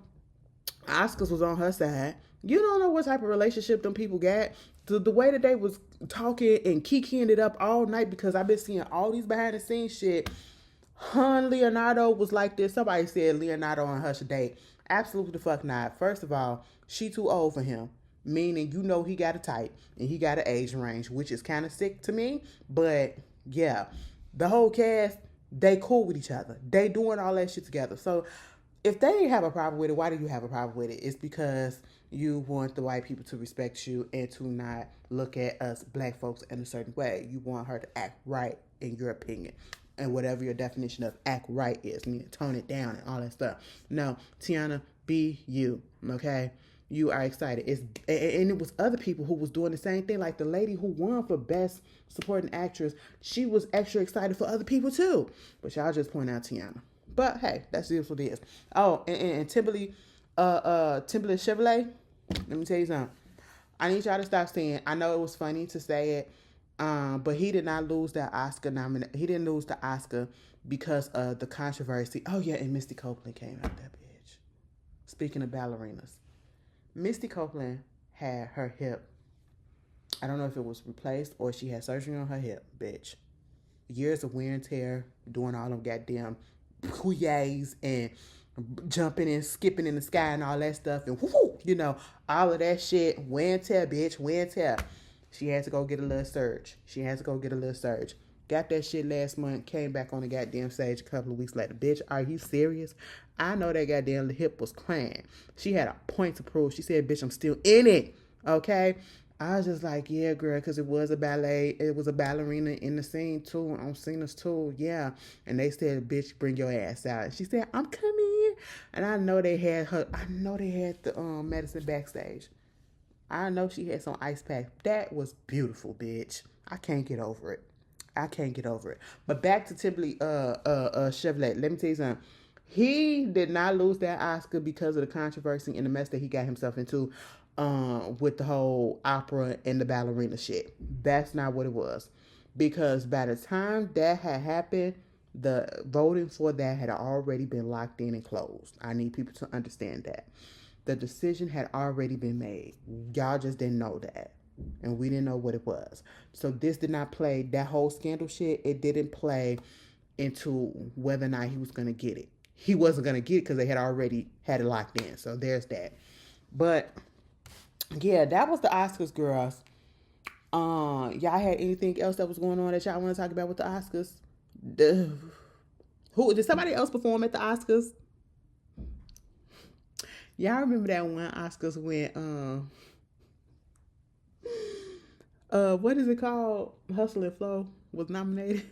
Oscars was on her side. You don't know what type of relationship them people got. The way that they was talking and Kiki ended up all night because I've been seeing all these behind the scenes shit. Leonardo was like this. Somebody said Leonardo and her should date. Absolutely the fuck not. First of all, she too old for him. Meaning, you know he got a type and he got an age range, which is kind of sick to me. But yeah, the whole cast, they cool with each other. They doing all that shit together. So if they have a problem with it, why do you have a problem with it? It's because you want the white people to respect you and to not look at us black folks in a certain way. You want her to act right in your opinion. And whatever your definition of act right is, meaning tone it down and all that stuff. No, Teyana, be you, okay? You are excited. And it was other people who was doing the same thing. Like the lady who won for Best Supporting Actress, she was extra excited for other people too. But y'all just point out Teyana. But hey, that's just what it is. Oh, and Timberly Chevrolet, let me tell you something. I need y'all to stop saying, I know it was funny to say it, but he did not lose that Oscar nomination. He didn't lose the Oscar because of the controversy. Oh yeah, and Misty Copeland came out that bitch. Speaking of ballerinas. Misty Copeland had her hip. I don't know if it was replaced or she had surgery on her hip, bitch. Years of wear and tear, doing all them goddamn couilles and jumping and skipping in the sky and all that stuff. And whoo, you know, all of that shit. Wear and tear, bitch. Wear and tear. She had to go get a little surge. Got that shit last month, came back on the goddamn stage a couple of weeks later. Bitch, are you serious? I know that goddamn hip was crying. She had a point to prove. She said, bitch, I'm still in it. Okay? I was just like, yeah, girl, because it was a ballet. It was a ballerina in the scene, too, on Cena's too. Yeah. And they said, bitch, bring your ass out. And she said, I'm coming. And I know they had the medicine backstage. I know she had some ice pack. That was beautiful, bitch. I can't get over it. But back to Timberly Chevrolet. Let me tell you something. He did not lose that Oscar because of the controversy and the mess that he got himself into with the whole opera and the ballerina shit. That's not what it was. Because by the time that had happened, the voting for that had already been locked in and closed. I need people to understand that. The decision had already been made. Y'all just didn't know that. And we didn't know what it was. So this did not play, that whole scandal shit, it didn't play into whether or not he was going to get it. he wasn't going to get it because they had already had it locked in. So there's that. But yeah, that was the Oscars, girls. Y'all had anything else that was going on that y'all want to talk about with the Oscars? Who did somebody else perform at the Oscars? Y'all remember that one Oscars when what is it called? Hustle and Flow was nominated.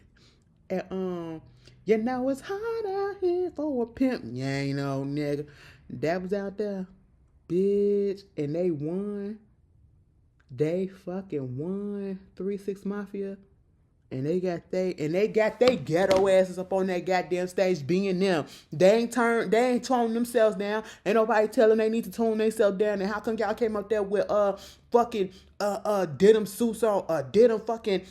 And you know it's hard out here for a pimp. Yeah, you know, nigga. That was out there. Bitch. And they won. They fucking won 3-6 Mafia. And they got they ghetto asses up on that goddamn stage being them. They ain't toning themselves down. Ain't nobody telling they need to tone themselves down. And how come y'all came up there with fucking denim suits on, denim fucking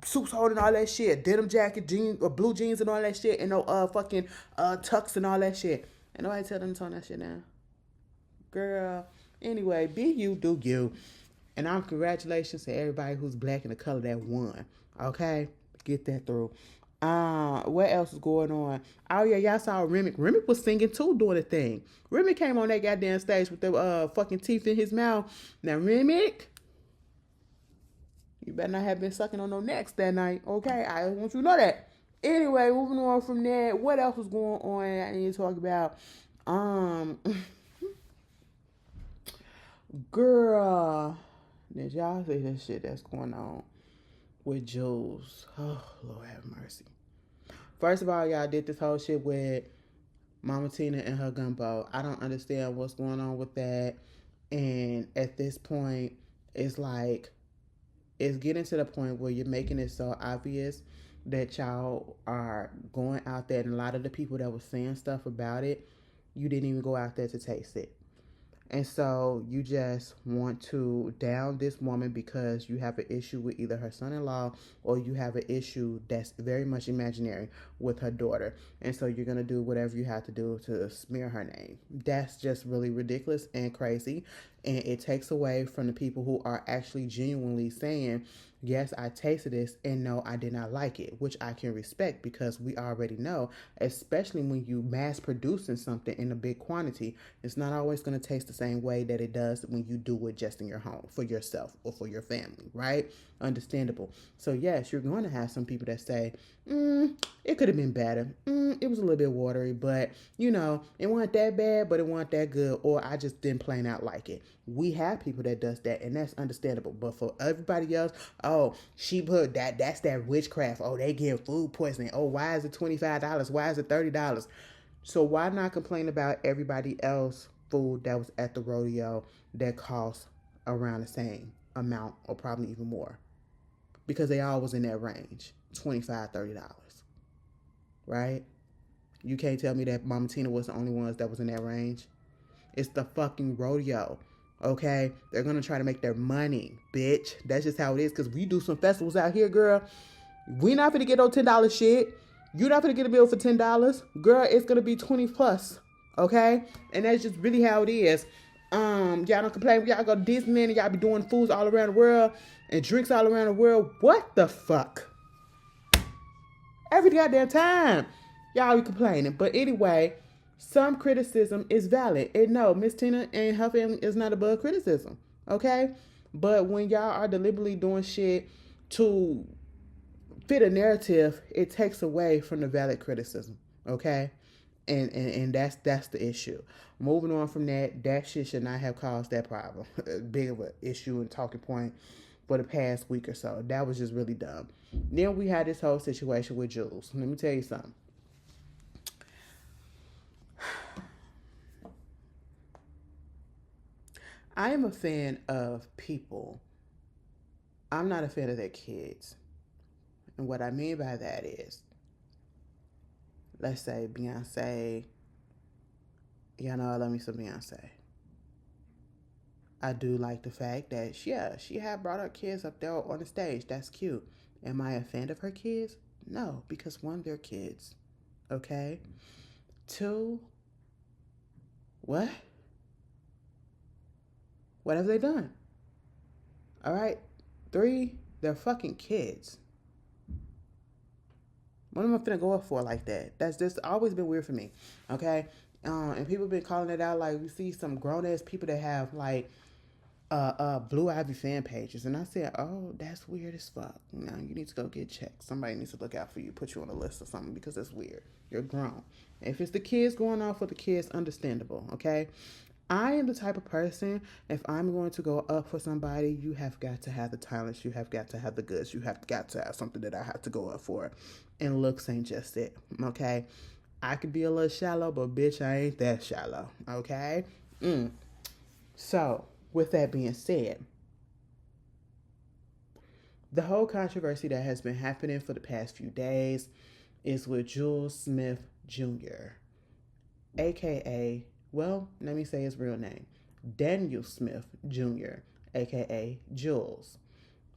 suits on and all that shit, denim jacket, jeans, or blue jeans and all that shit, and no fucking tux and all that shit. Ain't nobody telling them to tone that shit down. Girl. Anyway, be you, do you. And congratulations to everybody who's black and the color that won. Okay? Get that through. What else is going on? Oh, yeah, y'all saw Remy. Remy was singing too, doing a thing. Remy came on that goddamn stage with the fucking teeth in his mouth. Now, Remy, you better not have been sucking on no necks that night. Okay? I want you to know that. Anyway, moving on from that. What else was going on I need to talk about? Girl, did y'all see this shit that's going on with Julez? Oh, Lord have mercy. First of all, y'all did this whole shit with Mama Tina and her gumbo. I don't understand what's going on with that. And at this point, it's like, it's getting to the point where you're making it so obvious that y'all are going out there, and a lot of the people that were saying stuff about it, you didn't even go out there to taste it. And so you just want to down this woman because you have an issue with either her son-in-law or you have an issue that's very much imaginary with her daughter. And so you're going to do whatever you have to do to smear her name. That's just really ridiculous and crazy. And it takes away from the people who are actually genuinely saying, yes, I tasted this, and no, I did not like it, which I can respect because we already know, especially when you mass producing something in a big quantity, it's not always going to taste the same way that it does when you do it just in your home for yourself or for your family, right? Understandable. So yes, you're going to have some people that say, it could have been better. It was a little bit watery, but you know, it wasn't that bad, but it wasn't that good, or I just didn't plain out like it. We have people that does that, and that's understandable. But for everybody else, oh, she put that's that witchcraft. Oh, they get food poisoning. Oh, why is it $25? Why is it $30? So why not complain about everybody else food that was at the rodeo that cost around the same amount or probably even more? Because they all was in that range, $25, $30, right? You can't tell me that Mama Tina was the only ones that was in that range. It's the fucking rodeo, okay? They're going to try to make their money, bitch. That's just how it is, because we do some festivals out here, girl. We not finna get no $10 shit. You not finna get a bill for $10. Girl, it's going to be 20 plus, okay? And that's just really how it is. Y'all don't complain. Y'all go to Disneyland and y'all be doing foods all around the world and drinks all around the world. What the fuck? Every goddamn time y'all be complaining. But anyway, some criticism is valid. And no, Miss Tina and her family is not above criticism. Okay? But when y'all are deliberately doing shit to fit a narrative, it takes away from the valid criticism. Okay? And that's the issue. Moving on from that shit should not have caused that problem. Big of an issue and talking point for the past week or so. That was just really dumb. Then we had this whole situation with Julez. Let me tell you something. I am a fan of people. I'm not a fan of their kids. And what I mean by that is, let's say Beyoncé, y'all know I love me some Beyoncé. I do like the fact that, yeah, she had brought her kids up there on the stage. That's cute. Am I a fan of her kids? No, because one, they're kids. Okay? Two, what? What have they done? All right? Three, they're fucking kids. What am I finna go up for like that? That's just always been weird for me. Okay. And people been calling it out. Like, we see some grown ass people that have like Blue Ivy fan pages, and I said, "Oh, that's weird as fuck. Now you need to go get checked. Somebody needs to look out for you, put you on a list or something because that's weird. You're grown. If it's the kids going off with the kids, understandable. Okay." I am the type of person, if I'm going to go up for somebody, you have got to have the talents, you have got to have the goods, you have got to have something that I have to go up for. And looks ain't just it, okay? I could be a little shallow, but bitch, I ain't that shallow, okay? So, with that being said, the whole controversy that has been happening for the past few days is with Julez Smith Jr., aka, well, let me say his real name, Daniel Smith Jr., aka Julez,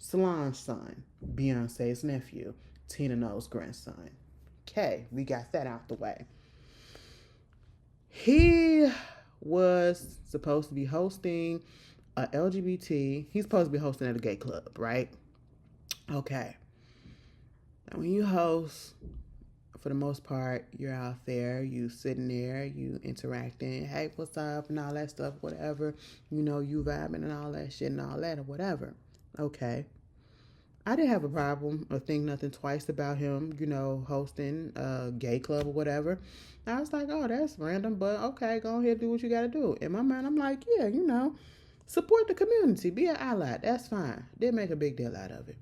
Solange's son, Beyonce's nephew, Tina Knowles' grandson. Okay, we got that out the way. He was supposed to be hosting a LGBT, he's supposed to be hosting at a gay club, right? Okay. Now, when you host, for the most part, you're out there, you sitting there, you interacting, hey, what's up, and all that stuff, whatever. You know, you vibing and all that shit and all that or whatever. Okay. I didn't have a problem or think nothing twice about him, you know, hosting a gay club or whatever. I was like, oh, that's random, but okay, go ahead and do what you got to do. In my mind, I'm like, yeah, you know, support the community, be an ally. That's fine. Didn't make a big deal out of it.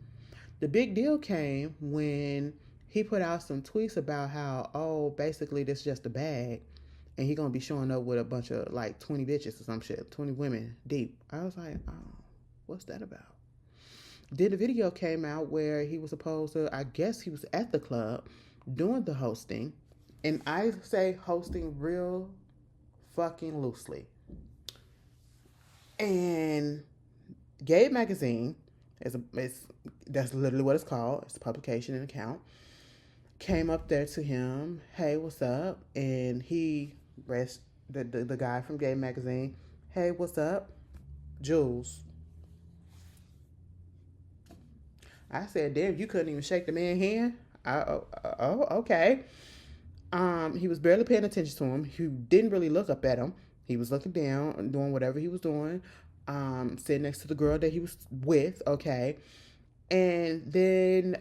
The big deal came when he put out some tweets about how, oh, basically this is just a bag, and he gonna be showing up with a bunch of like 20 bitches or some shit, 20 women deep. I was like, oh, what's that about? Then the video came out where he was supposed to, I guess he was at the club doing the hosting, and I say hosting real fucking loosely. And Gay Magazine that's literally what it's called. It's a publication and account. Came up there to him, hey, what's up? And he the guy from Gay Magazine, hey, what's up? Julez. I said, damn, you couldn't even shake the man's hand? Okay. He was barely paying attention to him. He didn't really look up at him. He was looking down, doing whatever he was doing, sitting next to the girl that he was with, okay. And then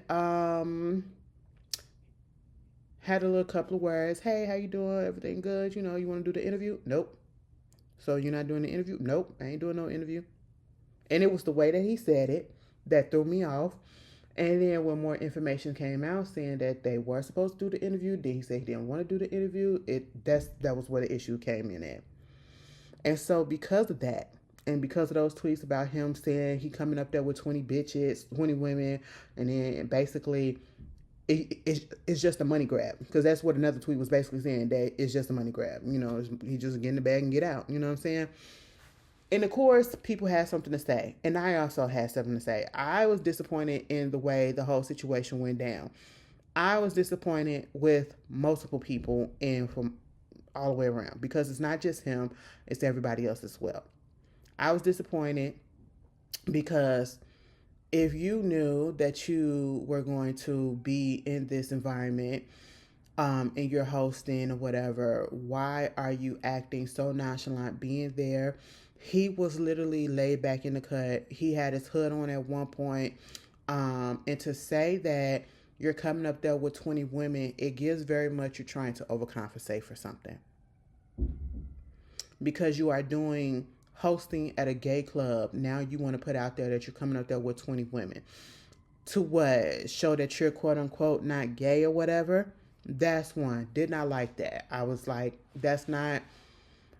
had a little couple of words. Hey, how you doing? Everything good? You know, you want to do the interview? Nope. So you're not doing the interview? Nope, I ain't doing no interview. And it was the way that he said it that threw me off. And then when more information came out saying that they were supposed to do the interview, then he said he didn't want to do the interview. That was where the issue came in at. And so because of that, and because of those tweets about him saying he coming up there with 20 bitches, 20 women, and then basically it's just a money grab. Because that's what another tweet was basically saying, that it's just a money grab. You know, he just get in the bag and get out. You know what I'm saying? And of course, people had something to say. And I also had something to say. I was disappointed in the way the whole situation went down. I was disappointed with multiple people and from all the way around. Because it's not just him, it's everybody else as well. I was disappointed because if you knew that you were going to be in this environment and you're hosting or whatever, why are you acting so nonchalant being there? He was literally laid back in the cut. He had his hood on at one point. And to say that you're coming up there with 20 women, it gives very much you're trying to overcompensate for something. Because you are doing hosting at a gay club. Now you want to put out there that you're coming up there with 20 women. To what? Show that you're quote unquote not gay or whatever. That's one. Did not like that. I was like, that's not...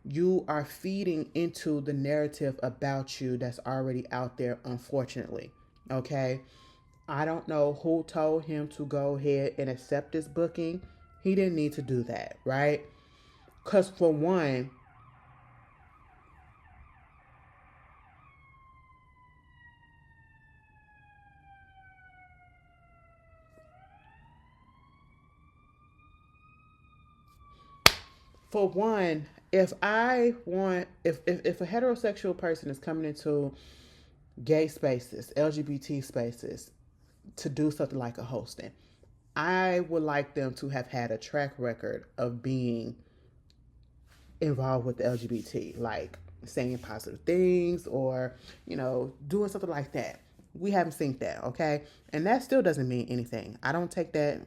You are feeding into the narrative about you that's already out there, unfortunately. Okay? I don't know who told him to go ahead and accept this booking. He didn't need to do that, right? Because for one, if a heterosexual person is coming into gay spaces, LGBT spaces, to do something like a hosting, I would like them to have had a track record of being involved with the LGBT, like saying positive things or, doing something like that. We haven't seen that, okay? And that still doesn't mean anything. I don't take that,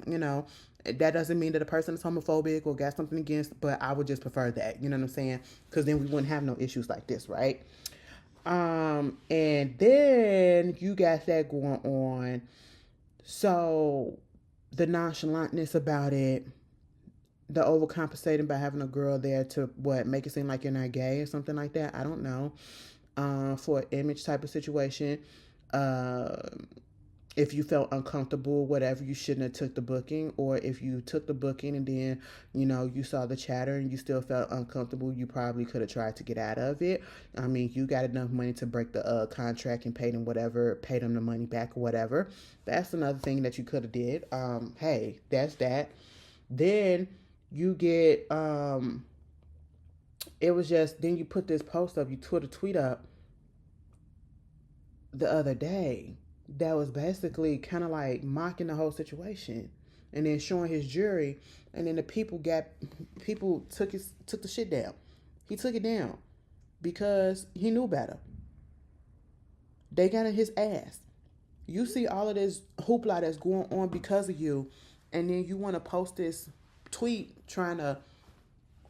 that doesn't mean that a person is homophobic or got something against, but I would just prefer that, you know what I'm saying? Because then we wouldn't have no issues like this, right? And then you got that going on. So the nonchalantness about it, the overcompensating by having a girl there to make it seem like you're not gay or something like that. I don't know. For an image type of situation. If you felt uncomfortable, whatever, you shouldn't have took the booking. Or if you took the booking and then, you saw the chatter and you still felt uncomfortable, you probably could have tried to get out of it. I mean, you got enough money to break the contract and pay them the money back or whatever. That's another thing that you could have did. Hey, that's that. Then you get, it was just, then you put this post up, you tweet up the other day that was basically kind of like mocking the whole situation and then showing his jury, and then the people took the shit down. He took it down because he knew better. They got in his ass. You see all of this hoopla that's going on because of you, and then you want to post this tweet trying to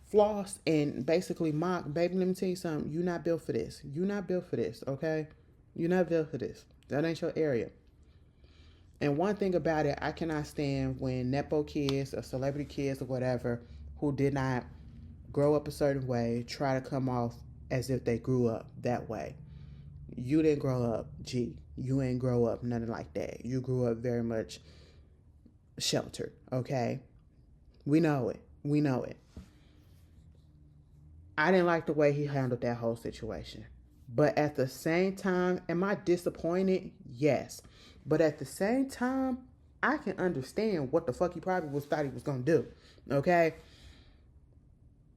floss and basically mock. Baby, let me tell you something. You're not built for this. You're not built for this, okay? You're not built for this. That ain't your area. And one thing about it, I cannot stand when Nepo kids or celebrity kids or whatever who did not grow up a certain way try to come off as if they grew up that way. You didn't grow up, G. You ain't grow up nothing like that. You grew up very much sheltered, okay? We know it. We know it. I didn't like the way he handled that whole situation. But at the same time, am I disappointed? Yes. But at the same time, I can understand what the fuck he probably thought he was going to do. Okay?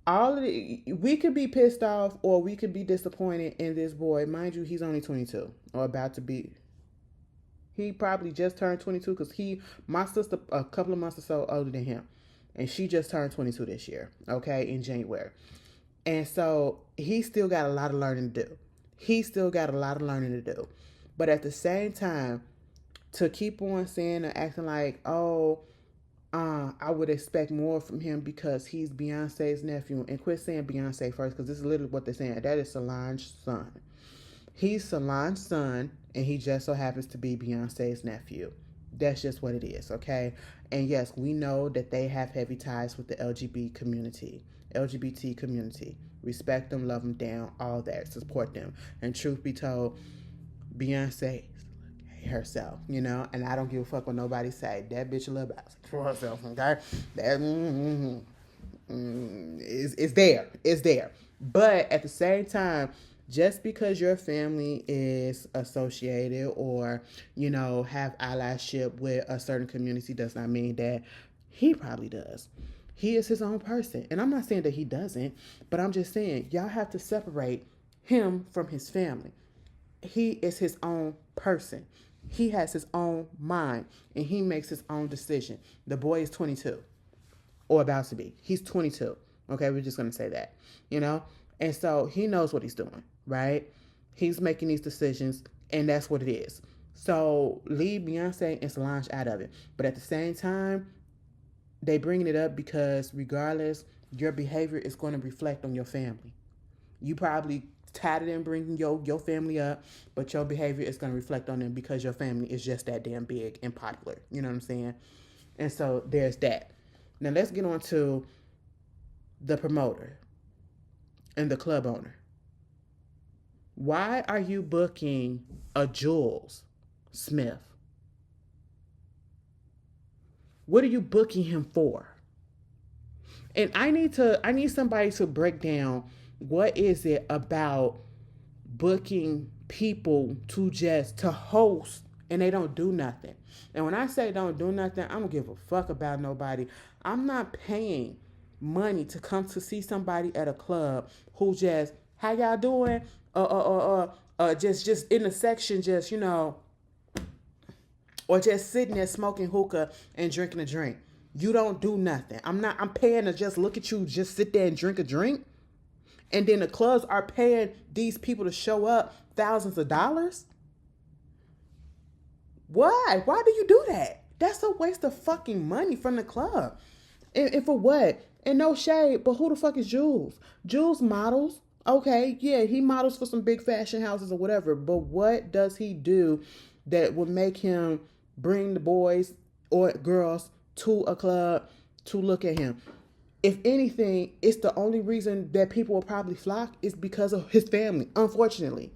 We could be pissed off or we could be disappointed in this boy. Mind you, he's only 22 or about to be. He probably just turned 22 because my sister, a couple of months or so older than him. And she just turned 22 this year, okay, in January. And so he still got a lot of learning to do. But at the same time, to keep on saying and acting like, I would expect more from him because he's Beyonce's nephew. And quit saying Beyonce first, because this is literally what they're saying. That is Solange's son. He's Solange's son, and he just so happens to be Beyonce's nephew. That's just what it is, okay? And yes, we know that they have heavy ties with the LGBT community. Respect them, love them down, all that. Support them. And truth be told, Beyonce herself, and I don't give a fuck what nobody say. That bitch a little bit for herself, okay? That is there. It's there. But at the same time, just because your family is associated or, have allyship with a certain community does not mean that he probably does. He is his own person. And I'm not saying that he doesn't, but I'm just saying y'all have to separate him from his family. He is his own person. He has his own mind and he makes his own decision. The boy is 22 or about to be. He's 22. Okay, we're just going to say that, And so he knows what he's doing, right? He's making these decisions and that's what it is. So leave Beyonce and Solange out of it. But at the same time, they bringing it up because regardless, your behavior is going to reflect on your family. You probably tired of them bringing your family up, but your behavior is going to reflect on them because your family is just that damn big and popular. You know what I'm saying? And so there's that. Now let's get on to the promoter and the club owner. Why are you booking a Julez Smith? What are you booking him for? And I need somebody to break down what is it about booking people to host and they don't do nothing. And when I say don't do nothing, I don't give a fuck about nobody. I'm not paying money to come to see somebody at a club who just, how y'all doing? Just in the section, just, or just sitting there smoking hookah and drinking a drink. You don't do nothing. I'm paying to just look at you, just sit there and drink a drink. And then the clubs are paying these people to show up thousands of dollars. Why? Why do you do that? That's a waste of fucking money from the club. And for what? And no shade, but who the fuck is Julez? Julez models. Okay, yeah, he models for some big fashion houses or whatever. But what does he do that would make him bring the boys or girls to a club to look at him? If anything, it's the only reason that people will probably flock is because of his family, unfortunately.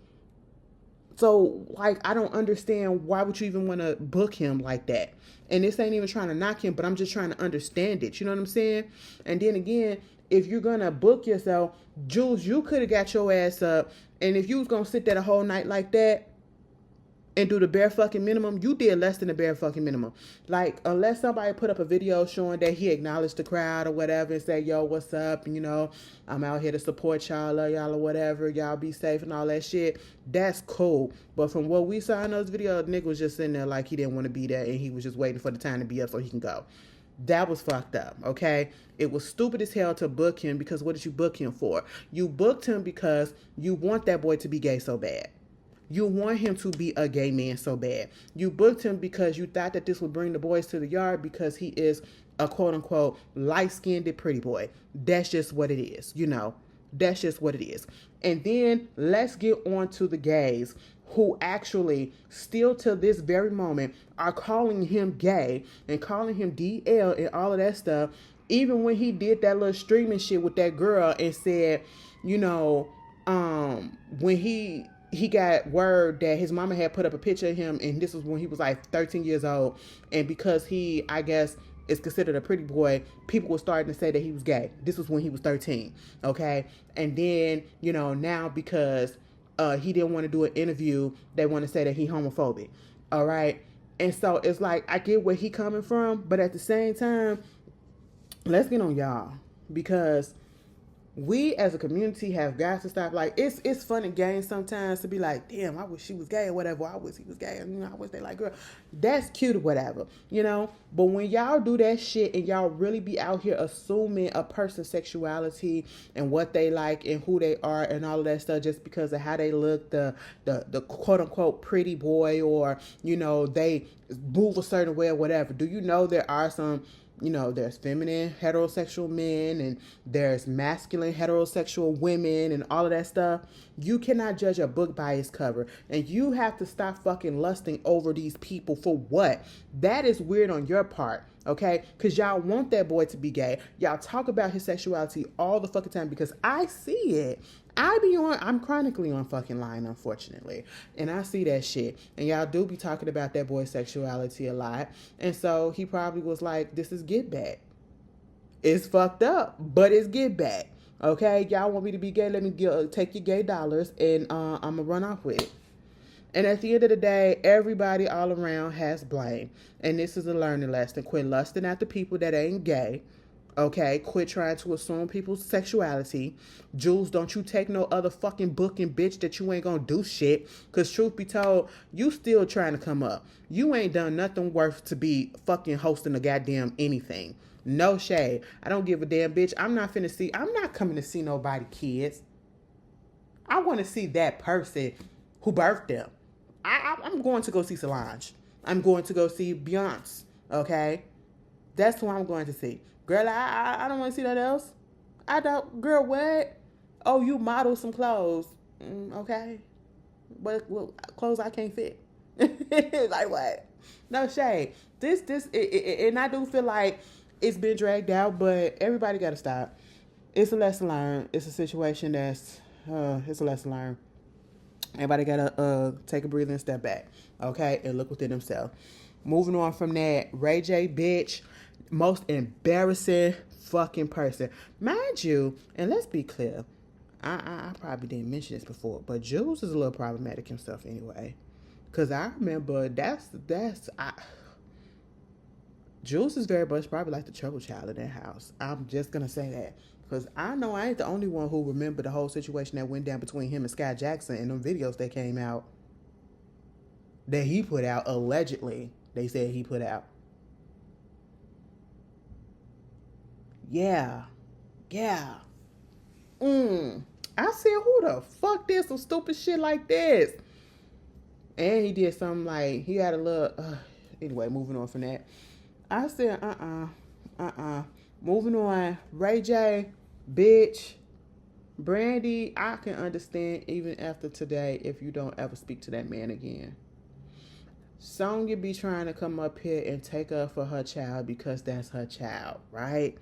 So, like, I don't understand why would you even want to book him like that? And this ain't even trying to knock him, but I'm just trying to understand it. You know what I'm saying? And then again, if you're going to book yourself, Julez, you could have got your ass up. And if you was going to sit there the whole night like that and do the bare fucking minimum, you did less than the bare fucking minimum. Like, unless somebody put up a video showing that he acknowledged the crowd or whatever and say, yo, what's up? And, you know, I'm out here to support y'all, love y'all or whatever. Y'all be safe and all that shit. That's cool. But from what we saw in those videos, nigga was just sitting there like he didn't want to be there and he was just waiting for the time to be up so he can go. That was fucked up, okay? It was stupid as hell to book him because what did you book him for? You booked him because you want that boy to be gay so bad. You want him to be a gay man so bad. You booked him because you thought that this would bring the boys to the yard because he is a quote-unquote light-skinned pretty boy. That's just what it is, you know. That's just what it is. And then let's get on to the gays who actually still to this very moment are calling him gay and calling him DL and all of that stuff. Even when he did that little streaming shit with that girl and said, you know, when he got word that his mama had put up a picture of him and this was when he was like 13 years old. And because he, I guess, is considered a pretty boy, people were starting to say that he was gay. This was when he was 13. Okay. And then, you know, now because he didn't want to do an interview, they want to say that he homophobic. All right. And so it's like, I get where he coming from, but at the same time, let's get on y'all because we as a community have got to stop. Like, it's fun and games sometimes to be like, damn, I wish she was gay or whatever. I wish he was gay. You know, I wish they like girl. That's cute or whatever, you know. But when y'all do that shit and y'all really be out here assuming a person's sexuality and what they like and who they are and all of that stuff just because of how they look, the quote unquote pretty boy, or, you know, they move a certain way or whatever. Do you know there are some, you know, there's feminine heterosexual men and there's masculine heterosexual women and all of that stuff. You cannot judge a book by its cover. And you have to stop fucking lusting over these people for what? That is weird on your part, okay? Because y'all want that boy to be gay. Y'all talk about his sexuality all the fucking time because I see it. I'm chronically on fucking line, unfortunately. And I see that shit. And y'all do be talking about that boy's sexuality a lot. And so he probably was like, this is get back. It's fucked up, but it's get back. Okay? Y'all want me to be gay? Let me take your gay dollars and I'm going to run off with it. And at the end of the day, everybody all around has blame. And this is a learning lesson. Quit lusting after people that ain't gay. Okay, quit trying to assume people's sexuality. Julez, don't you take no other fucking booking, bitch, that you ain't gonna do shit. Because truth be told, you still trying to come up. You ain't done nothing worth to be fucking hosting a goddamn anything. No shade. I don't give a damn, bitch. I'm not coming to see nobody kids. I want to see that person who birthed them. I'm going to go see Solange. I'm going to go see Beyoncé. Okay? That's who I'm going to see. Girl, I don't want to see that else. I don't. Girl, what? Oh, you model some clothes. Okay. But clothes I can't fit. Like what? No shade. And I do feel like it's been dragged out, but everybody got to stop. It's a lesson learned. It's a situation it's a lesson learned. Everybody got to take a breather and step back. Okay? And look within themselves. Moving on from that, Ray J, bitch. Most embarrassing fucking person. Mind you, and let's be clear, I probably didn't mention this before, but Julez is a little problematic himself anyway. Because I remember Julez is very much probably like the trouble child in that house. I'm just going to say that. Because I know I ain't the only one who remember the whole situation that went down between him and Sky Jackson and them videos that came out that he put out allegedly. they said he put out. Yeah. I said, who the fuck did some stupid shit like this? And he did something like, he had a little, anyway, moving on from that. I said, moving on. Ray J, bitch. Brandy, I can understand even after today if you don't ever speak to that man again. Sonya be trying to come up here and take up for her child because that's her child, right?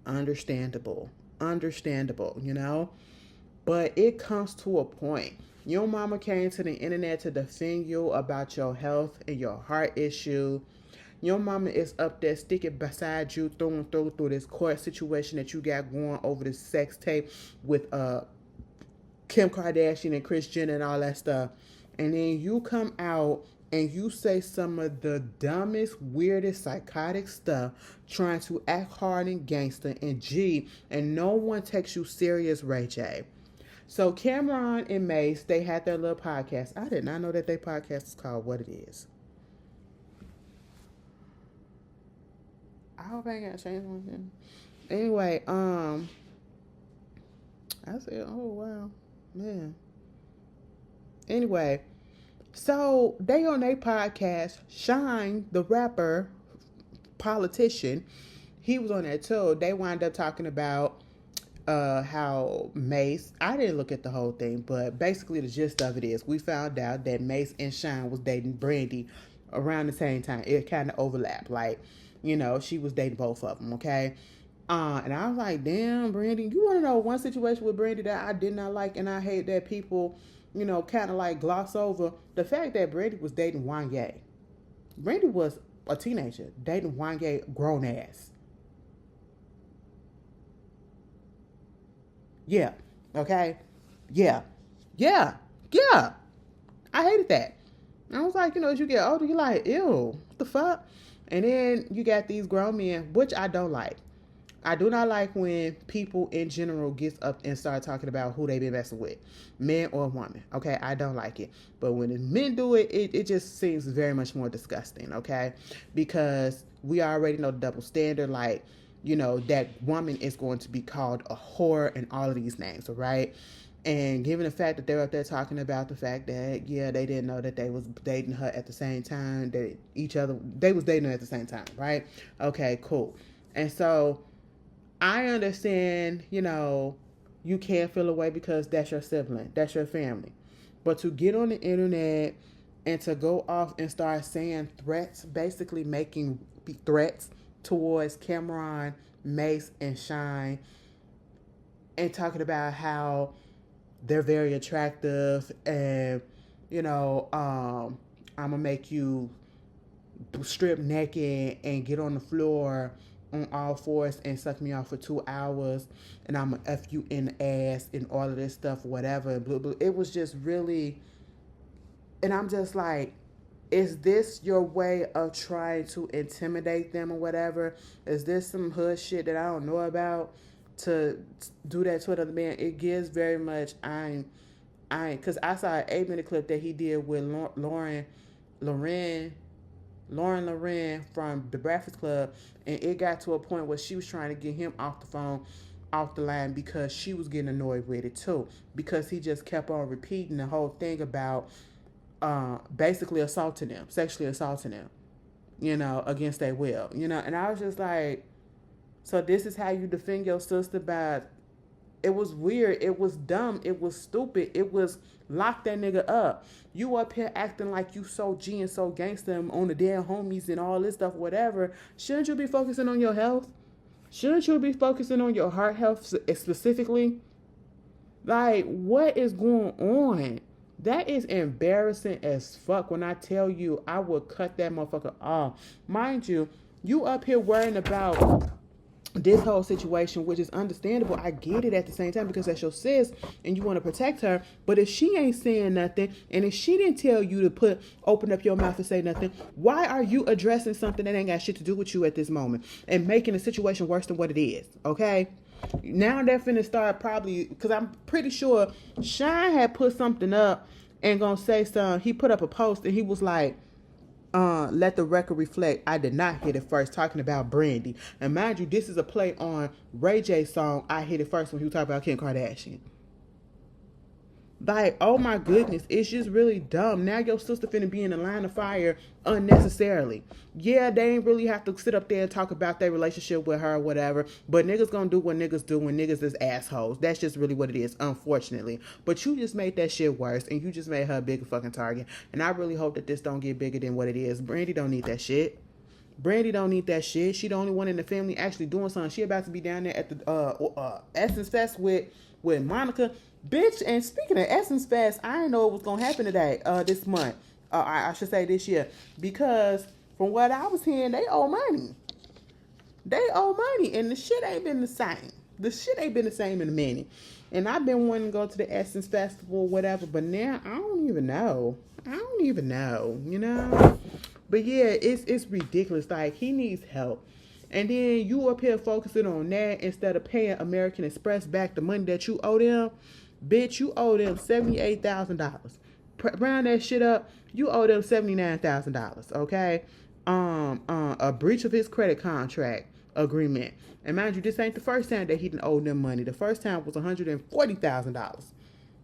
Understandable, you know? But it comes to a point. Your mama came to the internet to defend you about your health and your heart issue. Your mama is up there sticking beside you through this court situation that you got going over this sex tape with Kim Kardashian and Kris Jenner and all that stuff. And then you come out and you say some of the dumbest, weirdest, psychotic stuff, trying to act hard and gangster and G, and no one takes you serious, Ray J. So Cameron and Mace, they had their little podcast. I did not know that their podcast is called What It Is. I hope I ain't got to change one. Anyway, I said, oh, wow, man. Anyway, so they on their podcast, Shine, the rapper, politician, he was on there too. They wound up talking about how Mace, I didn't look at the whole thing, but basically the gist of it is we found out that Mace and Shine was dating Brandy around the same time. It kind of overlapped. Like, you know, she was dating both of them, okay? And I was like, damn, Brandy, you want to know one situation with Brandy that I did not like and I hate that people, you know, kind of like gloss over? The fact that Brandy was dating Wanye. Brandy was a teenager dating Wanye grown ass. Yeah. Okay. Yeah. I hated that. I was like, you know, as you get older, you're like, ew, what the fuck? And then you got these grown men, which I don't like. I do not like when people in general gets up and start talking about who they been messing with, man or woman. Okay, I don't like it. But when men do it, it just seems very much more disgusting. Okay, because we already know the double standard. Like, you know, that woman is going to be called a whore and all of these names, all right? And given the fact that they're up there talking about the fact that, yeah, they didn't know that they was dating her at the same time, they was dating her at the same time, right? Okay, cool. And so I understand, you know, you can't feel away because that's your sibling, that's your family. But to get on the internet and to go off and start saying threats, basically making threats towards Cameron, Mace, and Shine, and talking about how they're very attractive and, you know, I'm going to make you strip naked and get on the floor on all fours and suck me off for 2 hours, and I'm going to F you in the ass and all of this stuff, whatever. Blah, blah. It was just really, and I'm just like, is this your way of trying to intimidate them or whatever? Is this some hood shit that I don't know about to do that to another man? It gives very much, because I saw an 8-minute clip that he did with Lauren from the Breakfast Club, and it got to a point where she was trying to get him off the line because she was getting annoyed with it too, because he just kept on repeating the whole thing about basically sexually assaulting them, you know, against their will, you know. And I was just like, so this is how you defend your sister? By, it was weird, it was dumb, it was stupid, it was lock that nigga up. You up here acting like you so G and so gangster on the damn homies and all this stuff, whatever. Shouldn't you be focusing on your health? Shouldn't you be focusing on your heart health specifically? Like, what is going on? That is embarrassing as fuck. When I tell you, I would cut that motherfucker off. Mind you, you up here worrying about this whole situation, which is understandable. I get it at the same time because that's your sis and you want to protect her. But if she ain't saying nothing, and if she didn't tell you to open up your mouth and say nothing, why are you addressing something that ain't got shit to do with you at this moment and making the situation worse than what it is? Okay? Now they're finna start probably, because I'm pretty sure Shine had put something up and gonna say something. He put up a post and he was like, let the record reflect, I did not hit it first, talking about Brandy. And mind you, this is a play on Ray J's song, I Hit It First, when he was talking about Kim Kardashian. Like, oh my goodness, it's just really dumb. Now your sister finna be in the line of fire unnecessarily. Yeah, they ain't really have to sit up there and talk about their relationship with her or whatever, but niggas gonna do what niggas do when niggas is assholes. That's just really what it is, unfortunately. But you just made that shit worse, and you just made her a bigger fucking target. And I really hope that this don't get bigger than what it is. Brandy don't need that shit. Brandy don't need that shit. She the only one in the family actually doing something. She about to be down there at the Essence Fest with Monica. Bitch, and speaking of Essence Fest, I didn't know it was going to happen today, this month. I should say this year. Because from what I was hearing, they owe money. They owe money, and the shit ain't been the same. The shit ain't been the same in a minute. And I've been wanting to go to the Essence Festival or whatever, but now I don't even know. You know? But yeah, it's ridiculous. Like, he needs help. And then you up here focusing on that instead of paying American Express back the money that you owe them. Bitch, you owe them $78,000. Round that shit up, you owe them $79,000. Okay, a breach of his credit contract agreement. And mind you, this ain't the first time that he didn't owe them money. The first time was $140,000.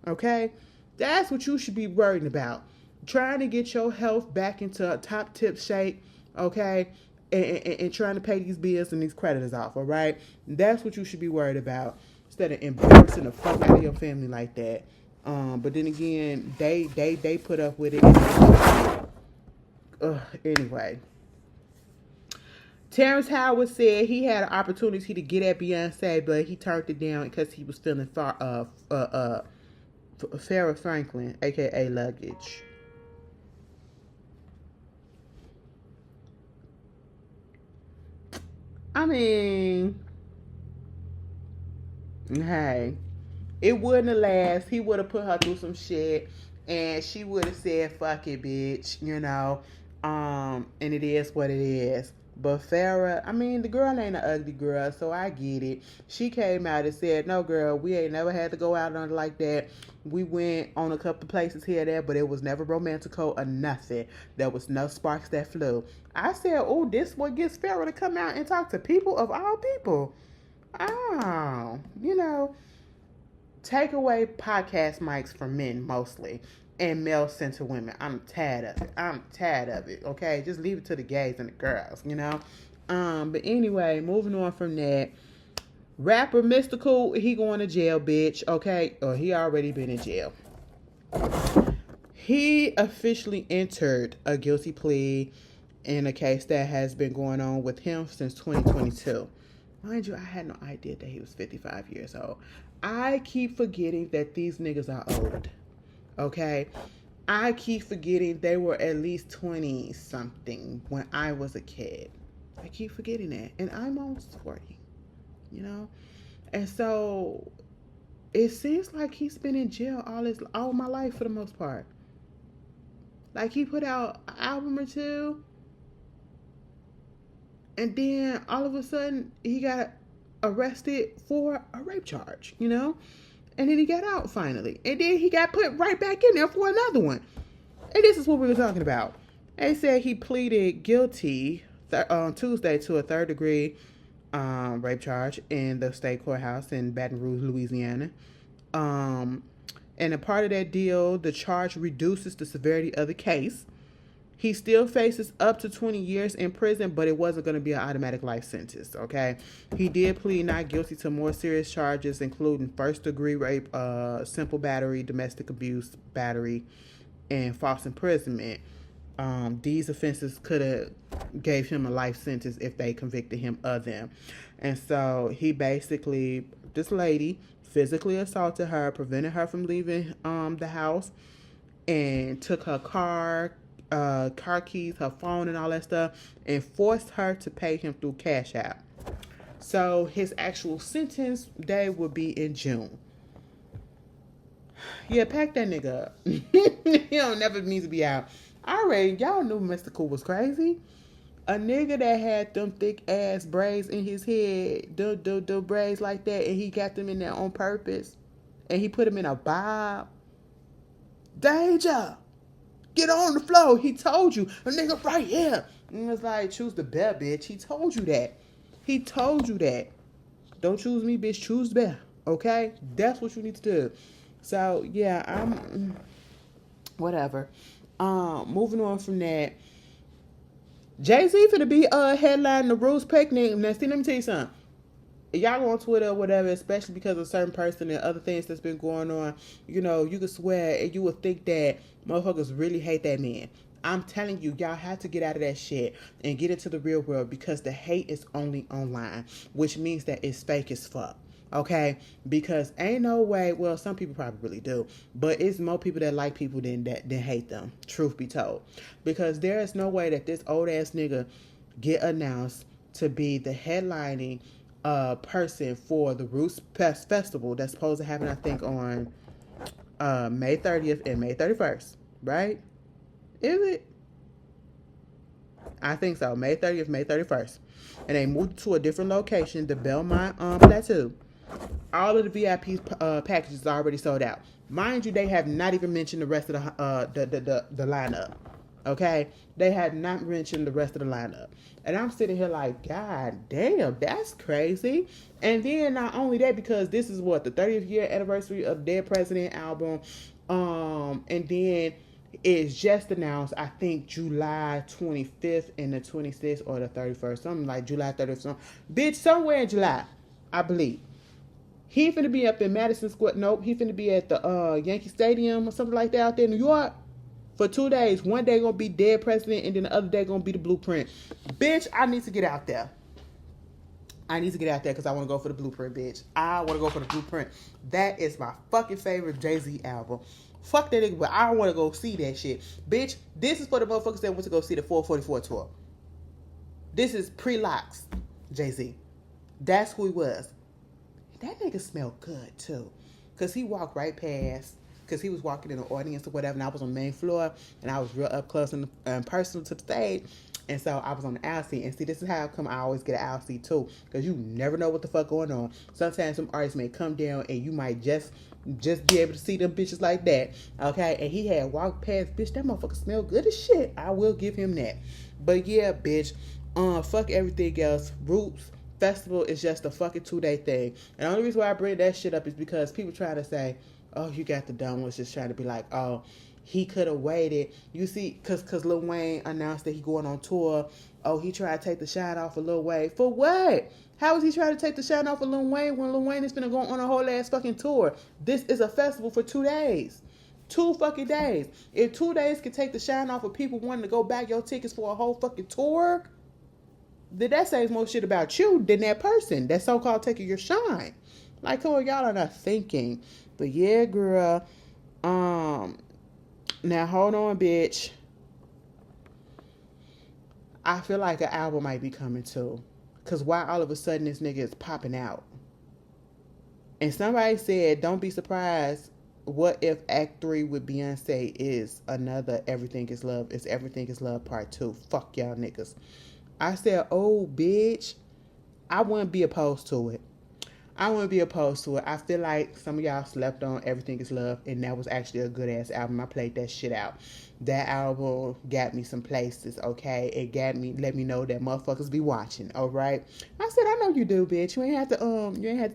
Okay, that's what you should be worried about. Trying to get your health back into a top tip shape. Okay. And trying to pay these bills and these creditors off, all right? That's what you should be worried about instead of embarrassing the fuck out of your family like that. But then again, they put up with it. Anyway. Terrence Howard said he had an opportunity to get at Beyonce, but he turned it down because he was feeling Farrah Franklin, a.k.a. Luggage. I mean, hey, it wouldn't have lasted. He would have put her through some shit, and she would have said, fuck it, bitch, you know, and it is what it is. But Farrah, I mean, the girl ain't an ugly girl, so I get it. She came out and said, no, girl, we ain't never had to go out on it like that. We went on a couple places here and there, but it was never romantical or nothing. There was no sparks that flew. I said, oh, this what gets Farrah to come out and talk to people of all people. Oh, you know, take away podcast mics from men mostly and male-centered women. I'm tired of it. Okay, just leave it to the gays and the girls, you know. But anyway, moving on from that. Rapper Mystical, he going to jail, bitch. Okay, or he already been in jail. He officially entered a guilty plea in a case that has been going on with him since 2022. Mind you, I had no idea that he was 55 years old. I keep forgetting that these niggas are old. Okay? I keep forgetting they were at least 20-something when I was a kid. I keep forgetting that. And I'm almost 40. You know? And so, it seems like he's been in jail all my life for the most part. Like, he put out an album or two, and then all of a sudden he got arrested for a rape charge, you know? And then he got out finally. And then he got put right back in there for another one. And this is what we were talking about. They said he pleaded guilty on Tuesday to a third-degree rape charge in the state courthouse in Baton Rouge, Louisiana. And a part of that deal, the charge reduces the severity of the case. He still faces up to 20 years in prison, but it wasn't going to be an automatic life sentence, okay? He did plead not guilty to more serious charges, including first-degree rape, simple battery, domestic abuse, battery, and false imprisonment. These offenses could have gave him a life sentence if they convicted him of them. And so he basically, this lady physically assaulted her, prevented her from leaving the house, and took her car keys, her phone, and all that stuff, and forced her to pay him through Cash App. So his actual sentence day would be in June. Yeah, pack that nigga up. He don't never need to be out. Y'all knew Mystical was crazy. A nigga that had them thick ass braids in his head, the braids like that, and he got them in there on purpose, and he put them in a bob. Danger. Get on the floor. He told you. A nigga right here. And it's like, choose the bear, bitch. He told you that. He told you that. Don't choose me, bitch. Choose the bear. Okay? That's what you need to do. So, yeah, I'm... Whatever. Moving on from that. Jay-Z finna be headlining the Roots picnic. Now, see, let me tell you something. Y'all go on Twitter or whatever, especially because of a certain person and other things that's been going on, you know, you could swear and you would think that motherfuckers really hate that man. I'm telling you, y'all have to get out of that shit and get into the real world, because the hate is only online, which means that it's fake as fuck. Okay? Because ain't no way, well, some people probably really do, but it's more people that like people than hate them, truth be told. Because there is no way that this old ass nigga get announced to be the headlining person for the Roots Festival that's supposed to happen, I think, on May 30th and May 31st, right? Is it? I think so. May 30th, May 31st. And they moved to a different location, the Belmont Plateau. All of the VIP packages are already sold out. Mind you, they have not even mentioned the rest of the lineup. Okay? They have not mentioned the rest of the lineup. And I'm sitting here like, God damn, that's crazy. And then not only that, because this is what, the 30th year anniversary of Dead President album. And then it's just announced, I think, July 25th and the 26th or the 31st. Something like July 30th. Bitch, somewhere in July, I believe. He finna be up in Madison Square. Nope, he finna be at the Yankee Stadium or something like that out there in New York for 2 days. One day gonna be Dead President, and then the other day gonna be the Blueprint. Bitch, I need to get out there. I need to get out there because I want to go for the Blueprint, bitch. I want to go for the Blueprint. That is my fucking favorite Jay-Z album. Fuck that nigga, but I want to go see that shit. Bitch, this is for the motherfuckers that went to go see the 444 tour. This is pre-locks, Jay-Z. That's who he was. That nigga smelled good, too. Because he walked right past, because he was walking in the audience or whatever, and I was on the main floor, and I was real up close and personal to the stage, and so I was on the aisle seat. And see, this is how come I always get an aisle seat, too, because you never know what the fuck going on. Sometimes some artists may come down, and you might just be able to see them bitches like that, okay? And he had walked past, bitch, that motherfucker smelled good as shit. I will give him that. But yeah, bitch, fuck everything else. Roots Festival is just a fucking 2-day thing. And the only reason why I bring that shit up is because people try to say, oh, you got the dumb ones just trying to be like, oh, he could have waited. You see, because Lil Wayne announced that he going on tour. Oh, he tried to take the shine off of Lil Wayne. For what? How is he trying to take the shine off of Lil Wayne when Lil Wayne is going to go on a whole ass fucking tour? This is a festival for 2 days. 2 fucking days. If 2 days can take the shine off of people wanting to go back your tickets for a whole fucking tour, then that says more shit about you than that person that's so-called taking your shine. Like, come on, y'all are not thinking. But yeah, girl. Now hold on, bitch. I feel like an album might be coming too. Cause why all of a sudden this nigga is popping out? And somebody said, don't be surprised. What if Act 3 with Beyonce is another Everything Is Love? It's Everything Is Love Part 2. Fuck y'all niggas. I said, oh, bitch, I wouldn't be opposed to it. I feel like some of y'all slept on Everything Is Love, and that was actually a good-ass album. I played that shit out. That album got me some places, okay? It let me know that motherfuckers be watching, all right? I said, I know you do, bitch. You ain't have to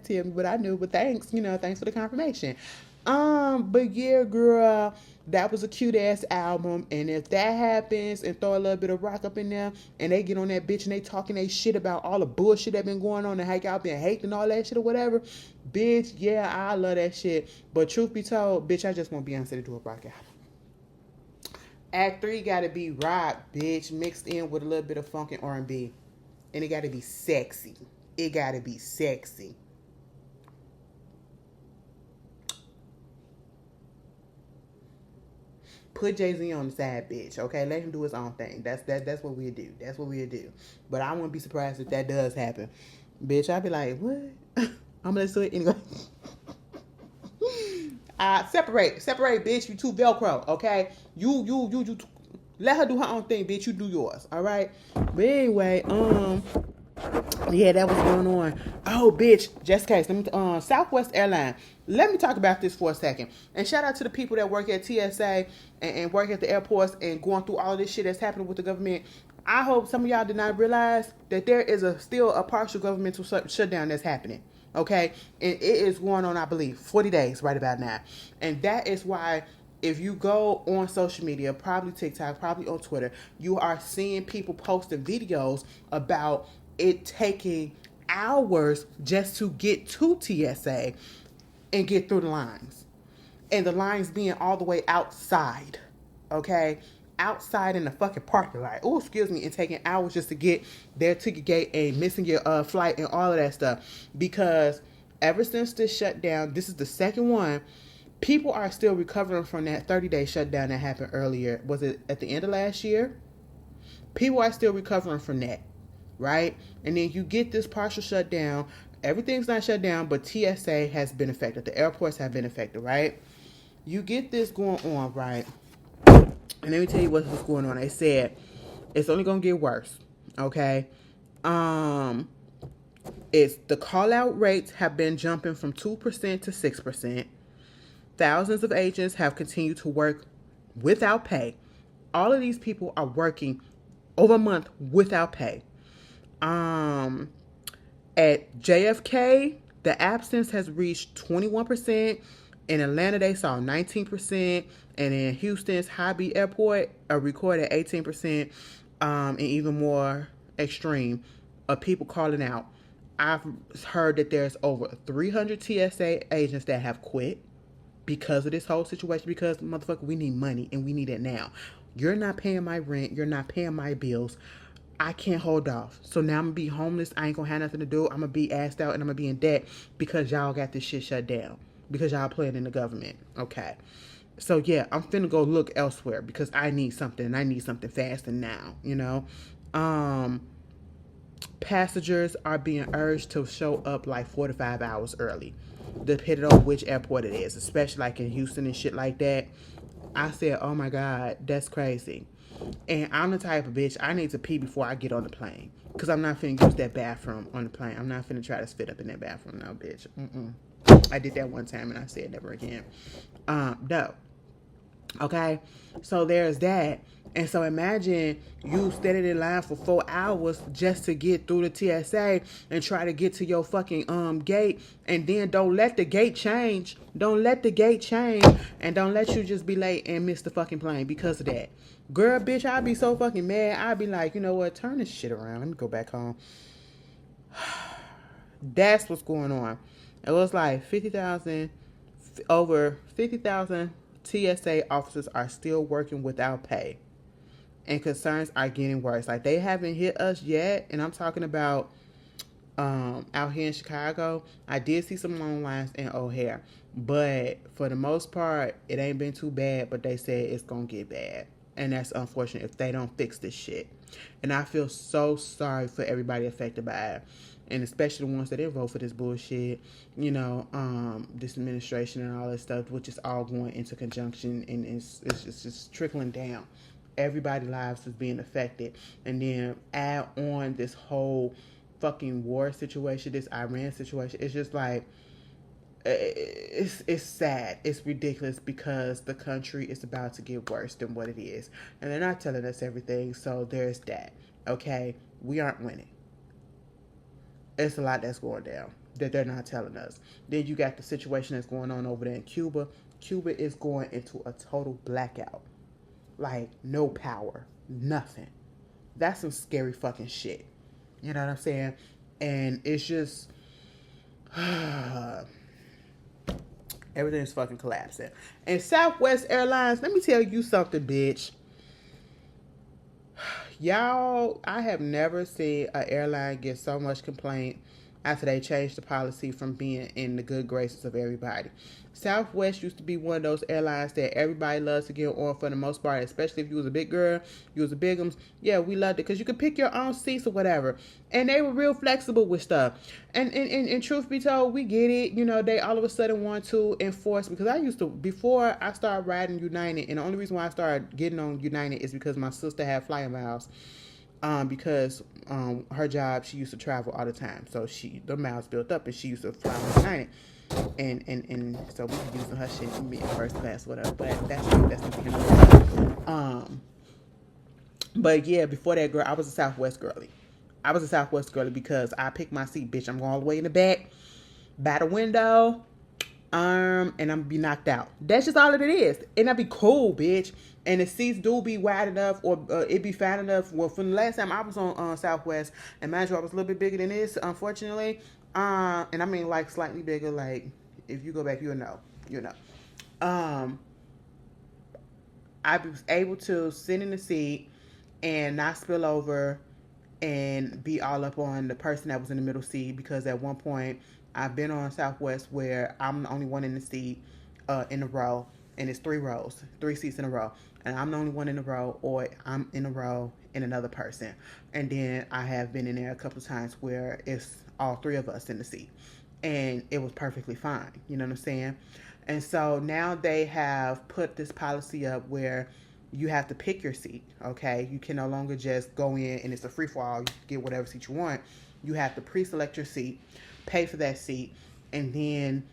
tell me, but I knew. But thanks, thanks for the confirmation. But yeah, girl, that was a cute ass album, and if that happens and throw a little bit of rock up in there, and they get on that bitch and they talking they shit about all the bullshit that been going on and how y'all been hating all that shit or whatever, bitch, yeah, I love that shit. But truth be told, bitch, I just want Beyonce to do a rock album. Act 3 gotta be rock, bitch, mixed in with a little bit of funk and R&B, and it gotta be sexy. It gotta be sexy. Put Jay-Z on the side, bitch, okay? Let him do his own thing. That's what we'll do. That's what we'll do. But I wouldn't be surprised if that does happen. Bitch, I'd be like, what? I'm gonna do it anyway. Separate, bitch. You two Velcro, okay? You let her do her own thing, bitch. You do yours, all right? But anyway, Yeah, that was going on. Oh, bitch. Just case. Let me. Southwest Airlines. Let me talk about this for a second. And shout out to the people that work at TSA and work at the airports and going through all of this shit that's happening with the government. I hope some of y'all did not realize that there is still a partial governmental shutdown that's happening. Okay? And it is going on, I believe, 40 days right about now. And that is why if you go on social media, probably TikTok, probably on Twitter, you are seeing people posting videos about it taking hours just to get to TSA and get through the lines. And the lines being all the way outside. Okay? Outside in the fucking parking lot. Oh, excuse me. And taking hours just to get their ticket gate and missing your flight and all of that stuff. Because ever since this shutdown, this is the second one, people are still recovering from that 30-day shutdown that happened earlier. Was it at the end of last year? People are still recovering from that. Right? And then you get this partial shutdown. Everything's not shut down, but TSA has been affected. The airports have been affected, right? You get this going on, right? And let me tell you what's going on. They said it's only going to get worse, okay? It's the call-out rates have been jumping from 2% to 6%. Thousands of agents have continued to work without pay. All of these people are working over a month without pay. At JFK, the absence has reached 21%. In Atlanta, they saw 19%. And in Houston's Hobby Airport, a recorded 18%. And even more extreme of people calling out. I've heard that there's over 300 TSA agents that have quit because of this whole situation. Because, motherfucker, we need money and we need it now. You're not paying my rent. You're not paying my bills. I can't hold off. So now I'm going to be homeless. I ain't going to have nothing to do. I'm going to be asked out and I'm going to be in debt because y'all got this shit shut down. Because y'all playing in the government. Okay. So yeah, I'm finna go look elsewhere because I need something. And I need something fast and now, you know. Passengers are being urged to show up like 4 to 5 hours early. Depending on which airport it is. Especially like in Houston and shit like that. I said, oh my God, that's crazy. And I'm the type of bitch, I need to pee before I get on the plane. Because I'm not finna use that bathroom on the plane. I'm not finna try to spit up in that bathroom now, bitch. I did that one time and I said never again. No. Okay? So there's that. And so imagine you standing in line for 4 hours just to get through the TSA and try to get to your fucking gate, and then don't let the gate change. Don't let the gate change, and don't let you just be late and miss the fucking plane because of that. Girl, bitch, I'd be so fucking mad. I'd be like, you know what? Turn this shit around. Let me go back home. That's what's going on. It was like 50,000, over 50,000 TSA officers are still working without pay. And concerns are getting worse. Like, they haven't hit us yet. And I'm talking about out here in Chicago. I did see some long lines in O'Hare. But for the most part, it ain't been too bad. But they said it's going to get bad. And that's unfortunate if they don't fix this shit. And I feel so sorry for everybody affected by it. And especially the ones that didn't vote for this bullshit. You know, this administration and all that stuff. Which is all going into conjunction. And it's just trickling down. Everybody's lives is being affected. And then add on this whole fucking war situation, this Iran situation. It's just like, it's sad. It's ridiculous because the country is about to get worse than what it is. And they're not telling us everything. So there's that. Okay? We aren't winning. It's a lot that's going down that they're not telling us. Then you got the situation that's going on over there in Cuba. Cuba is going into a total blackout. Like, no power. Nothing. That's some scary fucking shit. You know what I'm saying? And it's just... everything's fucking collapsing. And Southwest Airlines, let me tell you something, bitch. Y'all, I have never seen an airline get so much complaint after they changed the policy from being in the good graces of everybody. Southwest used to be one of those airlines that everybody loves to get on for the most part, especially if you was a big girl, you was a bigums. Yeah, we loved it because you could pick your own seats or whatever. And they were real flexible with stuff. And truth be told, we get it. You know, they all of a sudden want to enforce, because I used to, before I started riding United, and the only reason why I started getting on United is because my sister had flyer miles. because her job, she used to travel all the time, so the miles built up, and she used to fly on United, and so we were using her shit in first class, whatever. But that's the kind of But yeah, before that, girl, I was a Southwest girly. I was a Southwest girly because I picked my seat, bitch. I'm going all the way in the back, by the window, and I'm gonna be knocked out. That's just all it is, and that'd be cool, bitch. And the seats do be wide enough, or it be fat enough. Well, from the last time I was on Southwest, and mind you, I was a little bit bigger than this, unfortunately. And I mean like slightly bigger. Like if you go back, you'll know. I was able to sit in the seat and not spill over and be all up on the person that was in the middle seat, because at one point I've been on Southwest where I'm the only one in the seat in a row, and it's 3 seats in a row, and I'm the only one in a row, or I'm in a row and another person. And then I have been in there a couple of times where it's all 3 of us in the seat, and it was perfectly fine. You know what I'm saying? And so now they have put this policy up where you have to pick your seat, okay? You can no longer just go in and it's a free-for-all. You get whatever seat you want. You have to pre-select your seat, pay for that seat, and then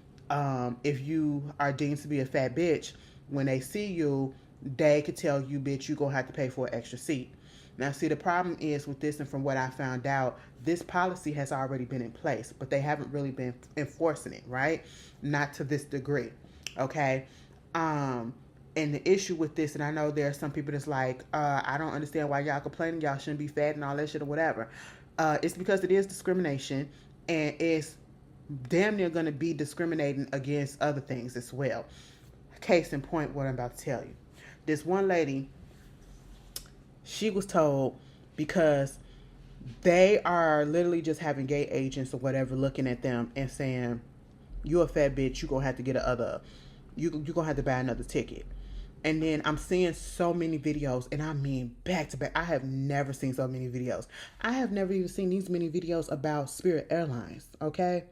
if you are deemed to be a fat bitch, when they see you, they could tell you, bitch, you're going to have to pay for an extra seat. Now, see, the problem is with this, and from what I found out, this policy has already been in place, but they haven't really been enforcing it, right? Not to this degree, okay? And the issue with this, and I know there are some people that's like, I don't understand why y'all complaining, y'all shouldn't be fat and all that shit or whatever. It's because it is discrimination, and it's damn near going to be discriminating against other things as well. Case in point, what I'm about to tell you. This one lady, she was told, because they are literally just having gay agents or whatever looking at them and saying, you a fat bitch, you're going to have to get you're going to have to buy another ticket. And then I'm seeing so many videos, and I mean back to back. I have never seen so many videos. I have never even seen these many videos about Spirit Airlines, okay?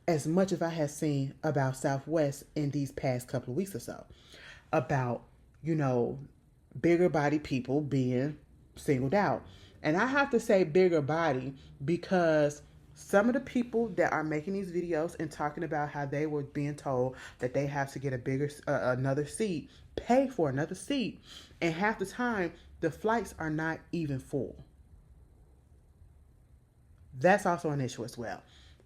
As much as I have seen about Southwest in these past couple of weeks or so. About, bigger body people being singled out. And I have to say bigger body because some of the people that are making these videos and talking about how they were being told that they have to get another seat, pay for another seat, and half the time the flights are not even full. That's also an issue as well.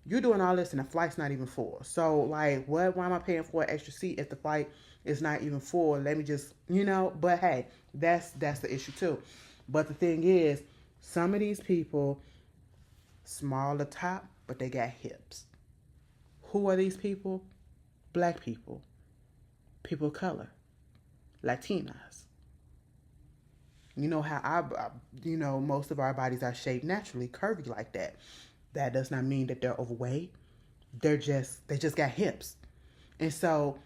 You're doing all this and the flight's not even full. So like, what? Why am I paying for an extra seat if the flight is not even full? Let me just, but hey, that's the issue too. But the thing is, some of these people, small at top, but they got hips. Who are these people? Black people, people of color, Latinas. You know how most of our bodies are shaped naturally curvy like that. That does not mean that they're overweight. They just got hips. And so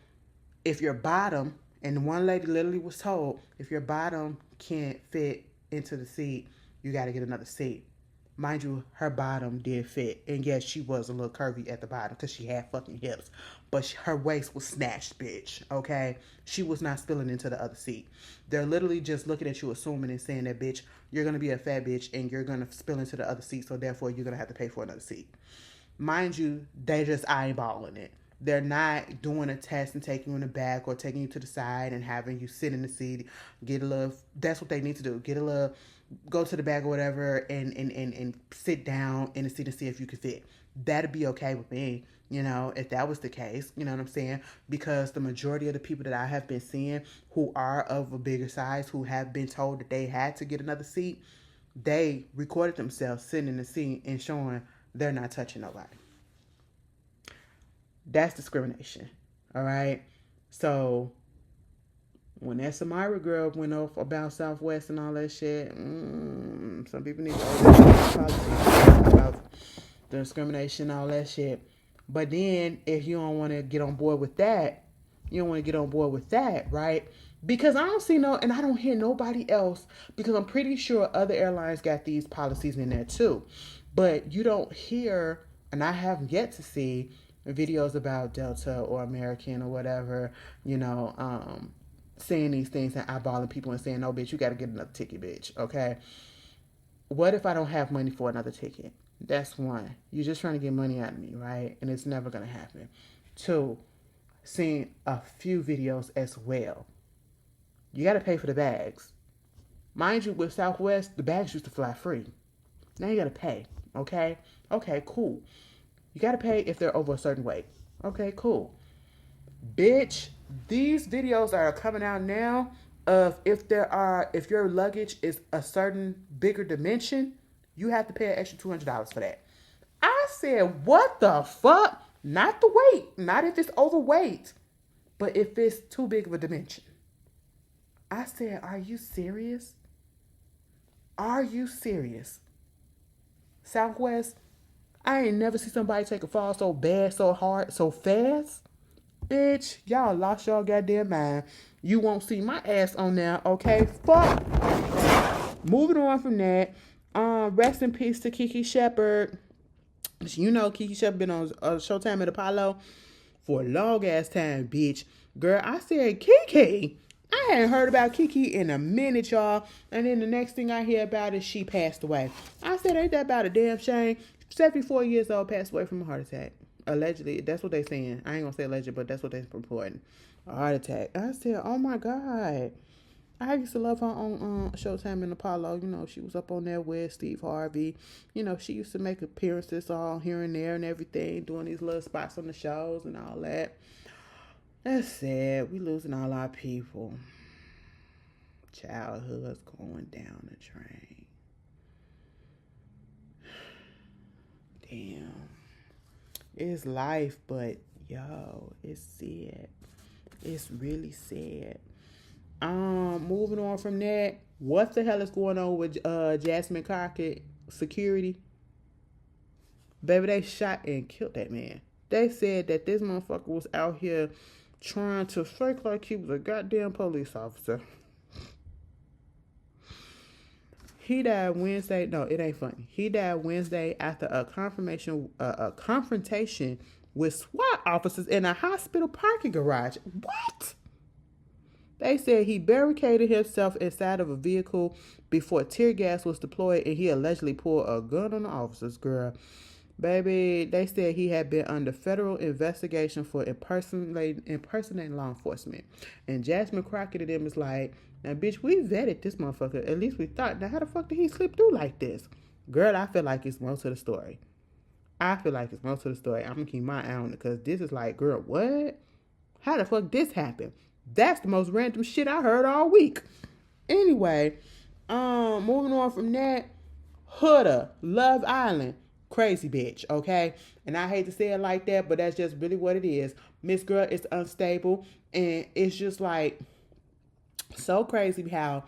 if your bottom, and one lady literally was told, if your bottom can't fit into the seat, you got to get another seat. Mind you, her bottom did fit. And yes, she was a little curvy at the bottom because she had fucking hips. But her waist was snatched, bitch. Okay? She was not spilling into the other seat. They're literally just looking at you, assuming and saying that, bitch, you're going to be a fat bitch and you're going to spill into the other seat. So therefore, you're going to have to pay for another seat. Mind you, they just eyeballing it. They're not doing a test and taking you in the back or taking you to the side and having you sit in the seat. That's what they need to do. Go to the back or whatever and sit down in the seat and see if you can fit. That'd be okay with me, if that was the case, you know what I'm saying? Because the majority of the people that I have been seeing who are of a bigger size, who have been told that they had to get another seat, they recorded themselves sitting in the seat and showing they're not touching nobody. That's discrimination, all right? So when that Samira girl went off about Southwest and all that shit, some people need to apologize about the discrimination and all that shit. But then if you don't want to get on board with that, right? Because I don't see and I don't hear nobody else, because I'm pretty sure other airlines got these policies in there too. But you don't hear, and I haven't yet to see videos about Delta or American or whatever, saying these things and eyeballing people and saying, "No, bitch, you got to get another ticket, bitch." Okay. what if I don't have money for another ticket? That's one. You're just trying to get money out of me, right? And it's never going to happen. Two, seeing a few videos as well. You got to pay for the bags. Mind you, with Southwest, the bags used to fly free. Now you got to pay, okay? Okay, cool. You got to pay if they're over a certain weight. Okay, cool. Bitch, these videos are coming out now of if your luggage is a certain bigger dimension, you have to pay an extra $200 for that. I said, what the fuck? Not the weight, not if it's overweight, but if it's too big of a dimension. I said, are you serious? Are you serious? Southwest, I ain't never seen somebody take a fall so bad, so hard, so fast. Bitch, y'all lost your goddamn mind. You won't see my ass on there, okay? Fuck. Moving on from that, rest in peace to Kiki Shepard. You know Kiki Shepard been on Showtime at Apollo for a long ass time, bitch. Girl, I said Kiki. I hadn't heard about Kiki in a minute, y'all. And then the next thing I hear about is she passed away. I said, ain't that about a damn shame? 74 years old, passed away from a heart attack. Allegedly. That's what they saying. I ain't gonna say alleged, but that's what they reporting. A heart attack. I said, oh my God. I used to love her on Showtime and Apollo. You know, she was up on there with Steve Harvey. You know, she used to make appearances all here and there and everything, doing these little spots on the shows and all that. That's sad. We losing all our people. Childhood's going down the drain. Damn. It's life, but yo, it's sad. It's really sad. Moving on from that, what the hell is going on with Jasmine Crockett security? Baby, they shot and killed that man. They said that this motherfucker was out here trying to fake like he was a goddamn police officer. He died Wednesday. No, it ain't funny. He died Wednesday after a confrontation with SWAT officers in a hospital parking garage. What? They said he barricaded himself inside of a vehicle before tear gas was deployed, and he allegedly pulled a gun on the officers. Girl, baby, they said he had been under federal investigation for impersonating law enforcement. And Jasmine Crockett and them is like, now, bitch, we vetted this motherfucker. At least we thought. Now, how the fuck did he slip through like this? Girl, I feel like it's most of the story. I'm going to keep my eye on it because this is like, girl, what? How the fuck this happened? That's the most random shit I heard all week. Anyway, moving on from that, Huda, Love Island, crazy bitch, okay? And I hate to say it like that, but that's just really what it is. Miss Girl is unstable, and it's just like so crazy how,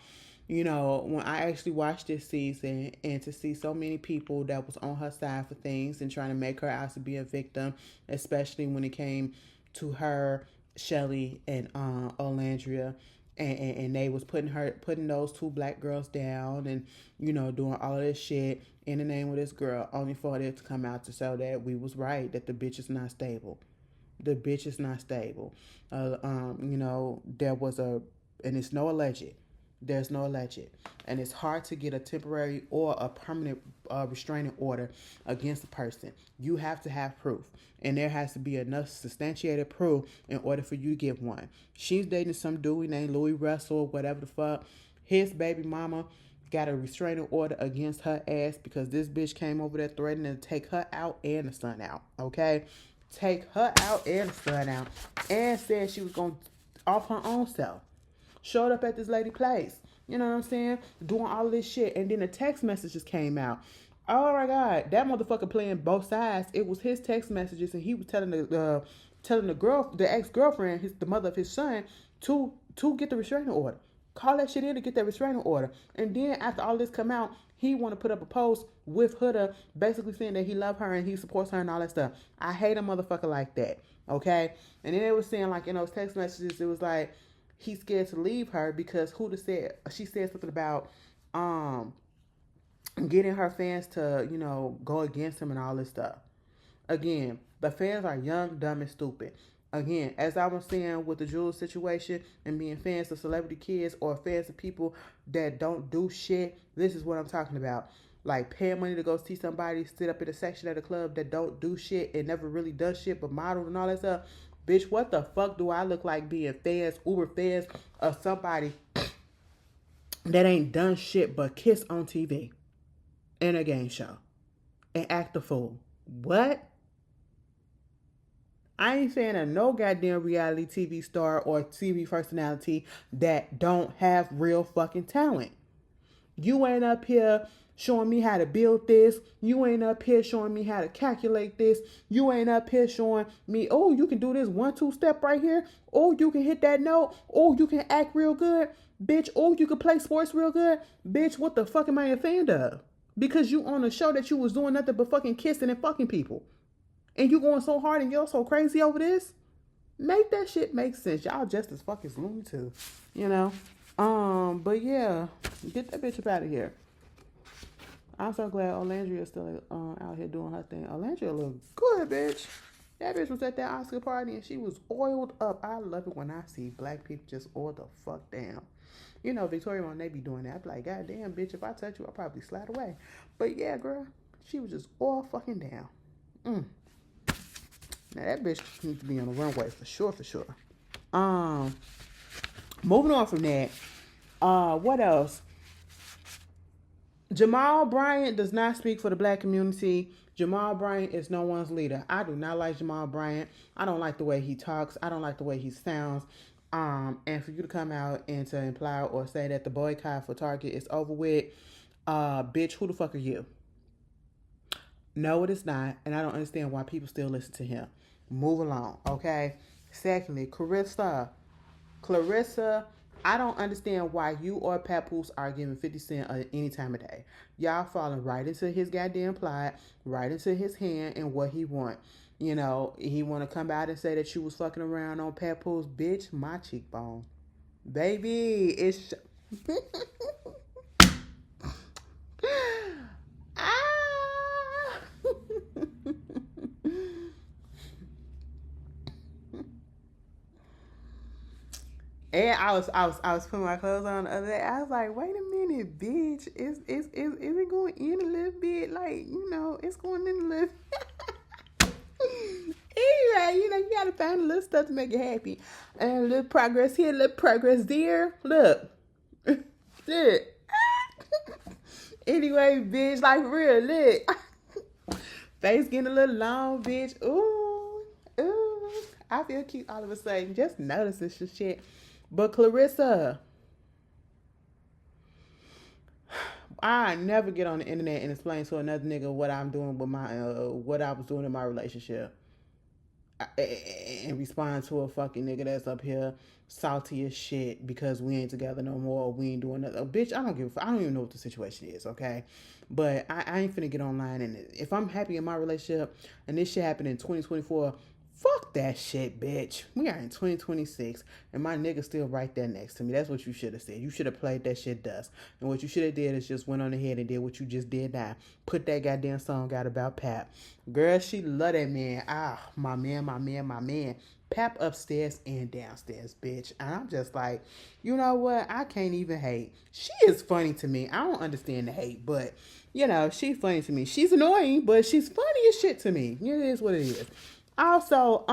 you know, when I actually watched this season and to see so many people that was on her side for things and trying to make her out to be a victim, especially when it came to her, Shelly, and Olandria, and they was putting those two black girls down and, you know, doing all of this shit in the name of this girl, only for it to come out to show that we was right, that the bitch is not stable. The bitch is not stable. You know, there was and it's no alleged. There's no alleged. And it's hard to get a temporary or a permanent restraining order against a person. You have to have proof. And there has to be enough substantiated proof in order for you to get one. She's dating some dude named Louis Russell, whatever the fuck. His baby mama got a restraining order against her ass because this bitch came over there threatening to take her out and the son out. Okay? Take her out and the son out. And said she was going to off her own self. Showed up at this lady place. You know what I'm saying? Doing all this shit. And then the text messages came out. Oh my God. That motherfucker playing both sides. It was his text messages and he was telling the ex-girlfriend, the mother of his son, to get the restraining order. Call that shit in to get that restraining order. And then after all this come out, he want to put up a post with Huda basically saying that he love her and he supports her and all that stuff. I hate a motherfucker like that. Okay? And then they were saying like in those text messages, it was like, he's scared to leave her because she said something about getting her fans to, you know, go against him and all this stuff. Again, the fans are young, dumb, and stupid. Again, as I was saying with the Julez situation and being fans of celebrity kids or fans of people that don't do shit, this is what I'm talking about. like paying money to go see somebody sit up in a section at a club that don't do shit and never really does shit but model and all that stuff. Bitch, what the fuck do I look like being fans, Uber fans of somebody that ain't done shit but kiss on TV in a game show and act a fool? What? I ain't saying that no goddamn reality TV star or TV personality that don't have real fucking talent. You ain't up here showing me how to build this. You ain't up here showing me how to calculate this. You ain't up here showing me, oh, you can do this 1-2 step right here. Oh, you can hit that note. Oh, you can act real good. Bitch, oh, you can play sports real good. Bitch, what the fuck am I a fan of? Because you on a show that you was doing nothing but fucking kissing and fucking people. And you going so hard and you're so crazy over this? Make that shit make sense. Y'all just as fucking loony too. You know? But yeah, get that bitch up out of here. I'm so glad Olandria's still out here doing her thing. Olandria look good, bitch. That bitch was at that Oscar party and she was oiled up. I love it when I see black people just oil the fuck down. You know, Victoria when they be doing that, I be like, God damn, bitch, if I touch you, I'll probably slide away. But yeah, girl, she was just all fucking down. Now that bitch needs to be on the runway for sure, for sure. Moving on from that, what else? Jamal Bryant does not speak for the black community. Jamal Bryant is no one's leader. I do not like Jamal Bryant. I don't like the way he talks. I don't like the way he sounds. And for you to come out and to imply or say that the boycott for Target is over with, bitch, who the fuck are you? No, it is not. And I don't understand why people still listen to him. Move along, okay? Secondly, Clarissa, I don't understand why you or Papoose are giving 50 Cent any time of day. Y'all falling right into his goddamn plot, right into his hand and what he want. You know, he want to come out and say that you was fucking around on Papoose. Bitch, my cheekbone. Baby, it's... And I was putting my clothes on the other day. I was like, wait a minute, bitch. Is it going in a little bit? Like, you know, it's going in a little anyway, you know, you gotta find a little stuff to make you happy. And a little progress here, a little progress there. Look. Look. Anyway, bitch, like for real, look. Face getting a little long, bitch. Ooh. I feel cute all of a sudden. Just notice this shit. But Clarissa, I never get on the internet and explain to another nigga what I'm doing with my, what I was doing in my relationship, and respond to a fucking nigga that's up here salty as shit because we ain't together no more. Or we ain't doing nothing. Bitch, I don't give a fuck. I don't even know what the situation is, okay? But I ain't finna get online, and if I'm happy in my relationship and this shit happened in 2024. Fuck that shit, bitch. We are in 2026, and my nigga still right there next to me. That's what you should have said. You should have played that shit dust. And what you should have did is just went on ahead and did what you just did now. Put that goddamn song out about Pap. Girl, she love that man. My man. Pap upstairs and downstairs, bitch. And I'm just like, you know what? I can't even hate. She is funny to me. I don't understand the hate, but, you know, she's funny to me. She's annoying, but she's funny as shit to me. It is what it is. Also,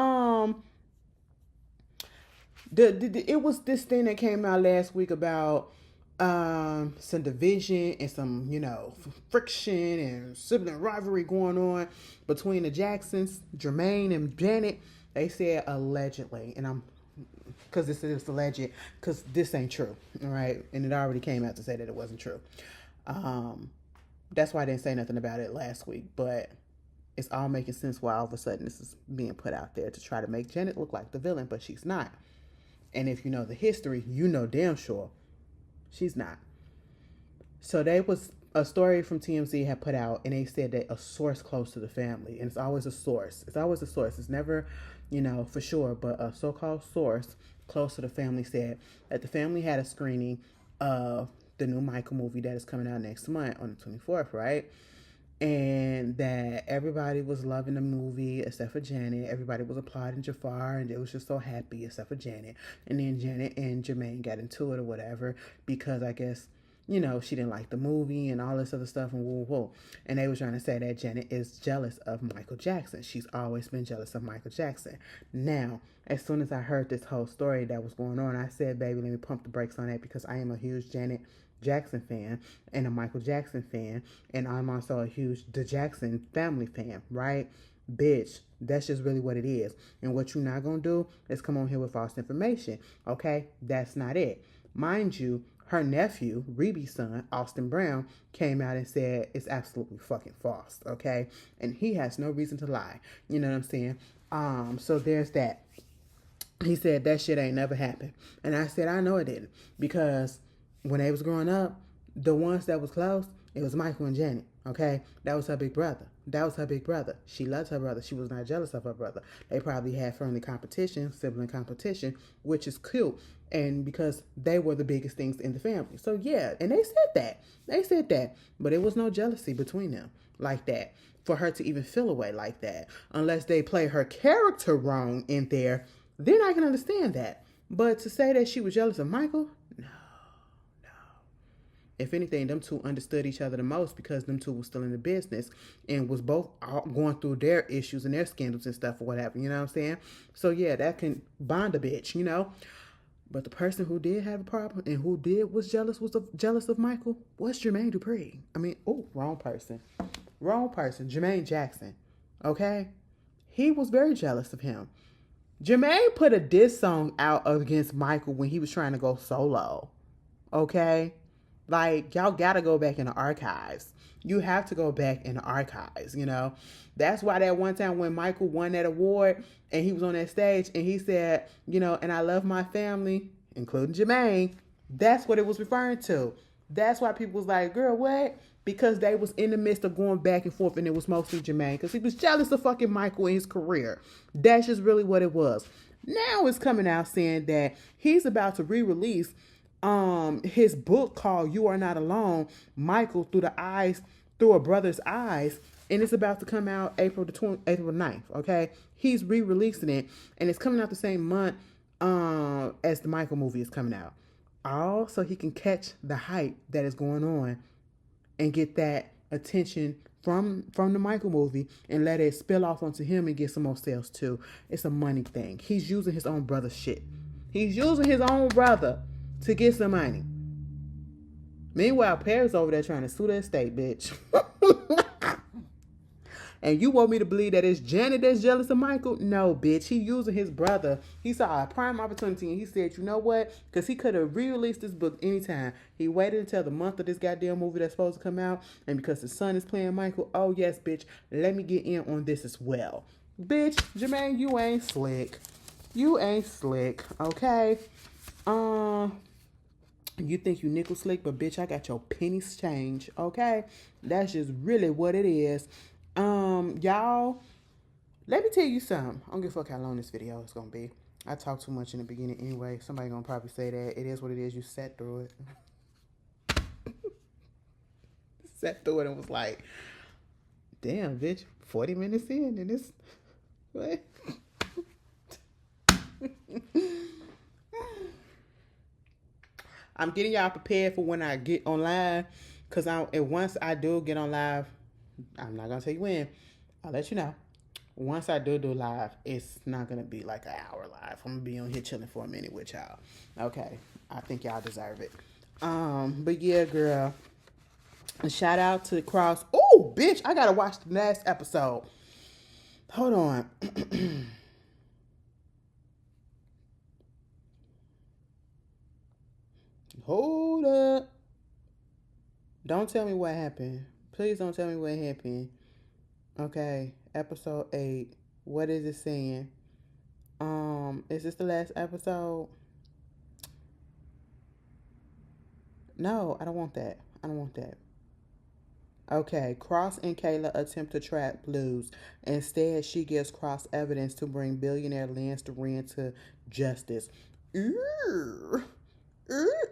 it was this thing that came out last week about some division and some, you know, friction and sibling rivalry going on between the Jacksons, Jermaine and Janet. They said allegedly, and because this is alleged, because this ain't true, all right? And it already came out to say that it wasn't true. That's why I didn't say nothing about it last week, but it's all making sense why all of a sudden this is being put out there to try to make Janet look like the villain, but she's not. And if you know the history, you know damn sure she's not. So there was a story from TMZ had put out, and they said that a source close to the family, and it's always a source. It's never, you know, for sure, but a so-called source close to the family said that the family had a screening of the new Michael movie that is coming out next month on the 24th, right? And that everybody was loving the movie except for Janet. Everybody was applauding Jafar, and they was just so happy except for Janet. And then Janet and Jermaine got into it or whatever because I guess, you know, she didn't like the movie and all this other stuff and woo woo. And they were trying to say that Janet is jealous of Michael Jackson. She's always been jealous of Michael Jackson. Now, as soon as I heard this whole story that was going on, I said, baby, let me pump the brakes on that, because I am a huge Janet Jackson fan and a Michael Jackson fan, and I'm also a huge The Jackson family fan, right? Bitch, that's just really what it is. And what you're not gonna do is come on here with false information, okay? That's not it. Mind you, her nephew, Reeby's son, Austin Brown, came out and said it's absolutely fucking false, okay? And he has no reason to lie. You know what I'm saying? So there's that. He said that shit ain't never happened. And I said, I know it didn't. Because when they was growing up, the ones that was close, it was Michael and Janet, okay? That was her big brother. That was her big brother. She loved her brother. She was not jealous of her brother. They probably had friendly competition, sibling competition, which is cute. And because they were the biggest things in the family. So yeah, and they said that. They said that. But it was no jealousy between them like that. For her to even feel a way like that. Unless they play her character wrong in there, then I can understand that. But to say that she was jealous of Michael, no. If anything, them two understood each other the most, because them two were still in the business and was both going through their issues and their scandals and stuff or whatever, you know what I'm saying? So yeah, that can bond a bitch, you know? But the person who did have a problem and who was jealous of Michael was Jermaine Dupri. I mean, wrong person. Jermaine Jackson, okay? He was very jealous of him. Jermaine put a diss song out against Michael when he was trying to go solo, okay? Like, y'all gotta go back in the archives. You have to go back in the archives, you know? That's why that one time when Michael won that award and he was on that stage and he said, you know, and I love my family, including Jermaine, that's what it was referring to. That's why people was like, girl, what? Because they was in the midst of going back and forth, and it was mostly Jermaine because he was jealous of fucking Michael in his career. That's just really what it was. Now it's coming out saying that he's about to re-release his book called You Are Not Alone, Michael Through a Brother's Eyes, and it's about to come out April 9th, okay? He's re-releasing it, and it's coming out the same month as the Michael movie is coming out. All so he can catch the hype that is going on and get that attention from the Michael movie and let it spill off onto him and get some more sales too. It's a money thing. He's using his own brother's shit. He's using his own brother to get some money. Meanwhile, Perry's over there trying to sue the estate, bitch. And you want me to believe that it's Janet that's jealous of Michael? No, bitch. He using his brother. He saw a prime opportunity and he said, you know what? Because he could have re-released this book anytime. He waited until the month of this goddamn movie that's supposed to come out. And because his son is playing Michael, oh yes, bitch, let me get in on this as well. Bitch, Jermaine, you ain't slick. You ain't slick, okay? You think you nickel slick, but bitch, I got your pennies change, okay? That's just really what it is. Y'all, let me tell you something. I don't give a fuck how long this video is gonna be. I talk too much in the beginning anyway. Somebody gonna probably say that. It is what it is. You sat through it. Sat through it and was like, damn, bitch, 40 minutes in and it's what? I'm getting y'all prepared for when I get on live, because once I do get on live, I'm not gonna tell you when. I'll let you know. Once I do live, it's not gonna be like an hour live. I'm gonna be on here chilling for a minute with y'all. Okay, I think y'all deserve it. But yeah, girl. A shout out to Cross. Oh, bitch, I gotta watch the last episode. Hold on. Hold up. Don't tell me what happened. Please don't tell me what happened. Okay, episode 8. What is it saying? Is this the last episode? No, I don't want that. Okay, Cross and Kayla attempt to trap Blues. Instead, she gives Cross evidence to bring billionaire Lance Duran to justice. And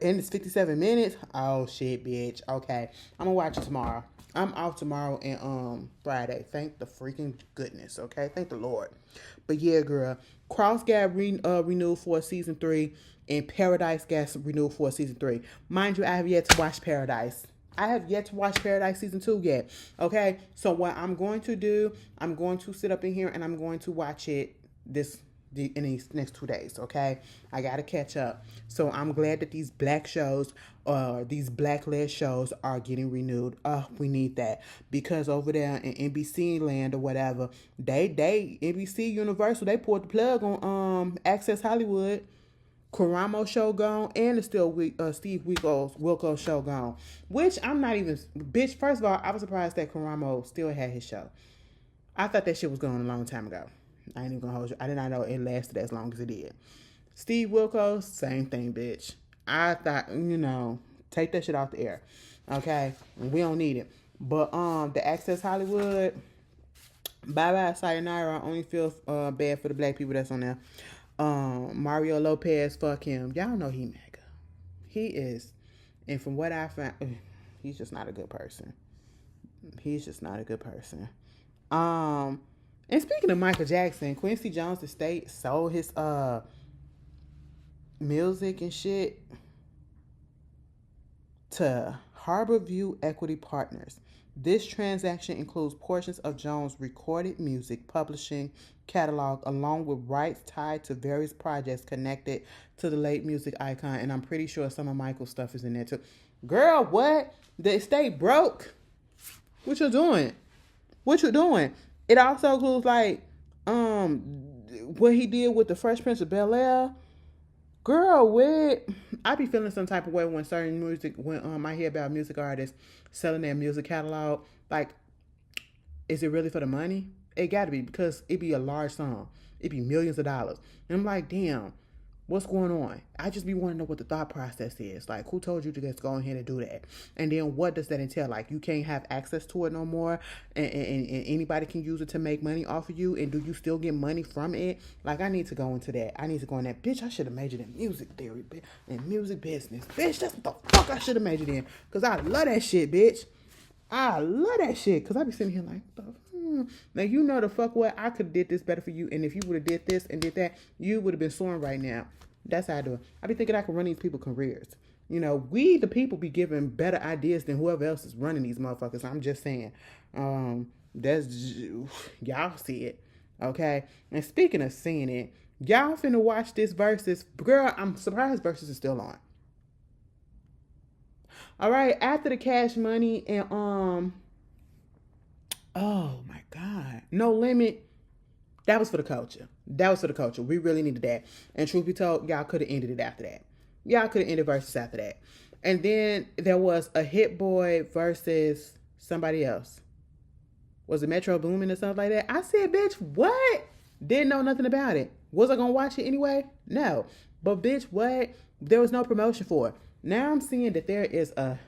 it's 57 minutes. Oh shit, bitch. Okay, I'm gonna watch it tomorrow. I'm off tomorrow and Friday. Thank the freaking goodness. Okay, thank the Lord. But yeah, girl, Cross got renewed for season 3. and Paradise gets renewed for season 3. Mind you, I have yet to watch Paradise. I have yet to watch Paradise season 2 yet. Okay, so what I'm going to do, I'm going to sit up in here and I'm going to watch it in these next 2 days. Okay, I gotta catch up. So I'm glad that these black shows, these black-led shows, are getting renewed. We need that, because over there in NBC land or whatever, they NBC Universal, they pulled the plug on Access Hollywood. Karamo show gone, and it's still Steve Wilkos show gone. Which I'm not even, bitch. First of all, I was surprised that Karamo still had his show. I thought that shit was gone a long time ago. I ain't even gonna hold you. I did not know it lasted as long as it did. Steve Wilkos, same thing, bitch. I thought, take that shit off the air. Okay? We don't need it. But the Access Hollywood, bye-bye, sayonara. I only feel bad for the black people that's on there. Mario Lopez, fuck him. Y'all know he mega. He is. And from what I found, he's just not a good person. He's just not a good person. And speaking of Michael Jackson, Quincy Jones estate sold his music and shit to Harborview Equity Partners. This transaction includes portions of Jones' recorded music publishing catalog, along with rights tied to various projects connected to the late music icon. And I'm pretty sure some of Michael's stuff is in there too. Girl, what? The estate broke? What you doing? What you doing? It also includes what he did with the Fresh Prince of Bel-Air. Girl, what? I be feeling some type of way when certain music, when I hear about music artists selling their music catalog. Like, is it really for the money? It gotta be, because it be a large sum. It be millions of dollars. And I'm like, damn, what's going on? I just be wanting to know what the thought process is. Like, who told you to just go ahead and do that? And then what does that entail? Like, you can't have access to it no more, and anybody can use it to make money off of you, and do you still get money from it? Like, I need to go into that. I need to go in that. Bitch, I should have majored in music theory and music business. Bitch, that's what the fuck I should have majored in. Because I love that shit, bitch. I love that shit. Because I be sitting here like, now, you know the fuck what? I could have did this better for you. And if you would have did this and did that, you would have been soaring right now. That's how I do it. I be thinking I can run these people careers. We, the people, be giving better ideas than whoever else is running these motherfuckers. I'm just saying. Y'all see it. Okay? And speaking of seeing it, y'all finna watch this Versus. Girl, I'm surprised Versus is still on. All right, after the Cash Money and oh my God, No Limit. That was for the culture. We really needed that. And truth be told, y'all could have ended it after that. Y'all could have ended Versus after that. And then there was a Hit Boy versus somebody else. Was it Metro Boomin or something like that? I said, bitch, what? Didn't know nothing about it. Was I going to watch it anyway? No. But bitch, what? There was no promotion for it. Now I'm seeing that there is a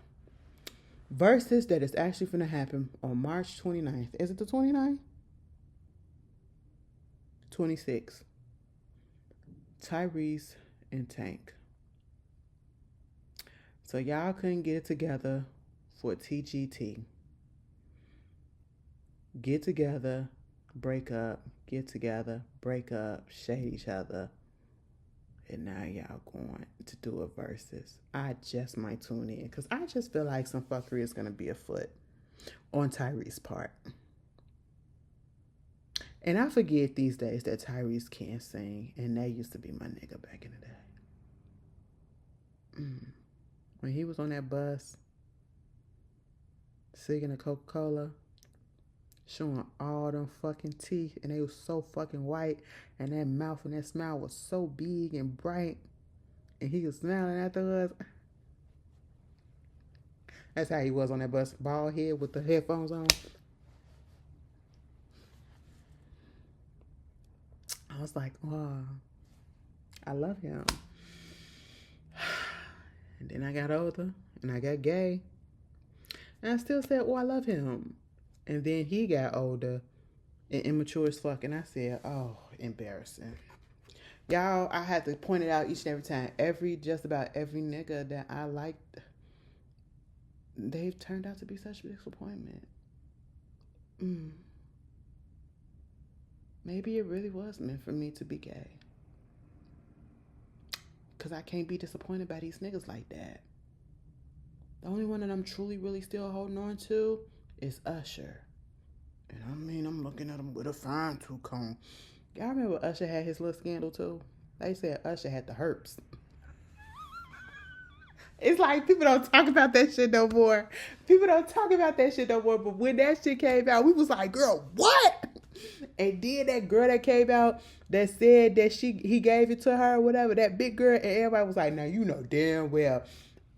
Versus that is actually going to happen on March 29th. Is it the 29th? 26. Tyrese and Tank. So y'all couldn't get it together for TGT. Get together, break up, get together, break up, shade each other. And now y'all going to do a Versus. I just might tune in because I just feel like some fuckery is going to be afoot on Tyrese's part. And I forget these days that Tyrese can't sing. And that used to be my nigga back in the day. When he was on that bus, singing a Coca-Cola, showing all them fucking teeth, and they was so fucking white, and that mouth and that smile was so big and bright, and he was smiling afterwards. That's how he was on that bus, bald head with the headphones on. I was like, wow, I love him. And then I got older, and I got gay, and I still said, oh, I love him. And then he got older and immature as fuck. And I said, oh, embarrassing. Y'all, I had to point it out each and every time. Just about every nigga that I liked, they've turned out to be such a disappointment. Maybe it really was meant for me to be gay. Because I can't be disappointed by these niggas like that. The only one that I'm truly, really still holding on to is Usher. And I mean, I'm looking at him with a fine tooth comb. Y'all remember Usher had his little scandal too? They said Usher had the herpes. It's like people don't talk about that shit no more. But when that shit came out, we was like, girl, what? And then that girl that came out that said that he gave it to her or whatever, that big girl, and everybody was like, now you know damn well.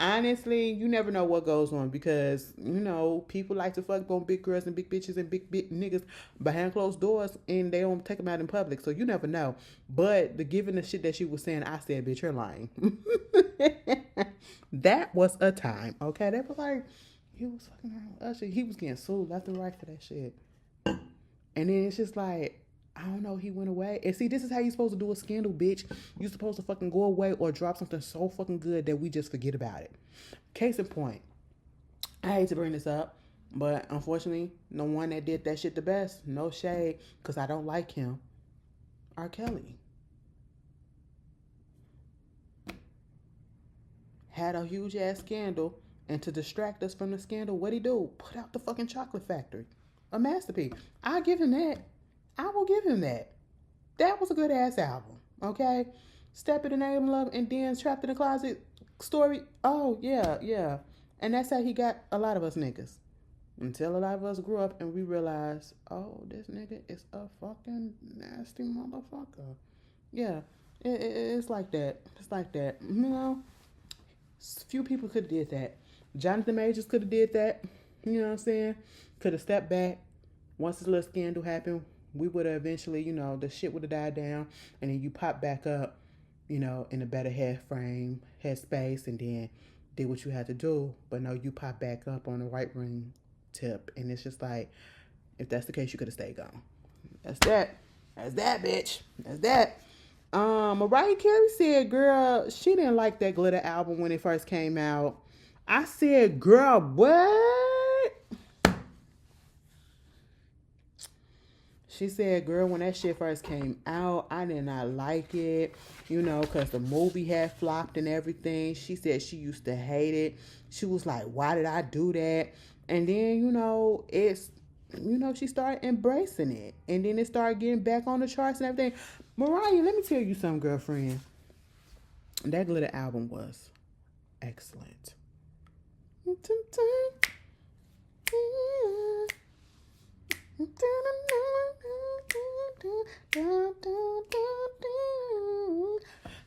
Honestly, you never know what goes on because, people like to fuck on big girls and big bitches and big niggas behind closed doors and they don't take them out in public. So you never know. But given the shit that she was saying, I said, bitch, you're lying. That was a time, okay? That was like, he was fucking around with Usher. He was getting sued left and right for that shit. And then it's just like, I don't know, he went away. And see, this is how you're supposed to do a scandal, bitch. You're supposed to fucking go away or drop something so fucking good that we just forget about it. Case in point, I hate to bring this up, but unfortunately, the one that did that shit the best, no shade, because I don't like him, R. Kelly. Had a huge ass scandal, and to distract us from the scandal, what'd he do? Put out the fucking Chocolate Factory. A masterpiece. I'll give him that. I will give him that. That was a good ass album. Okay? Step in the Name of Love and then Trapped in the Closet story. Oh, yeah. And that's how he got a lot of us niggas. Until a lot of us grew up and we realized, oh, this nigga is a fucking nasty motherfucker. Yeah. It's like that. Few people could have did that. Jonathan Majors could have did that. You know what I'm saying? Could have stepped back. Once this little scandal happened, we would have eventually, the shit would have died down. And then you pop back up, in a better head space, and then did what you had to do. But no, you pop back up on the right wing tip. And it's just like, if that's the case, you could have stayed gone. That's that, bitch. That's that. Mariah Carey said, girl, she didn't like that Glitter album when it first came out. I said, girl, what? She said, girl, when that shit first came out, I did not like it, because the movie had flopped and everything. She said she used to hate it. She was like, why did I do that? And then, she started embracing it. And then it started getting back on the charts and everything. Mariah, let me tell you something, girlfriend. That Glitter album was excellent.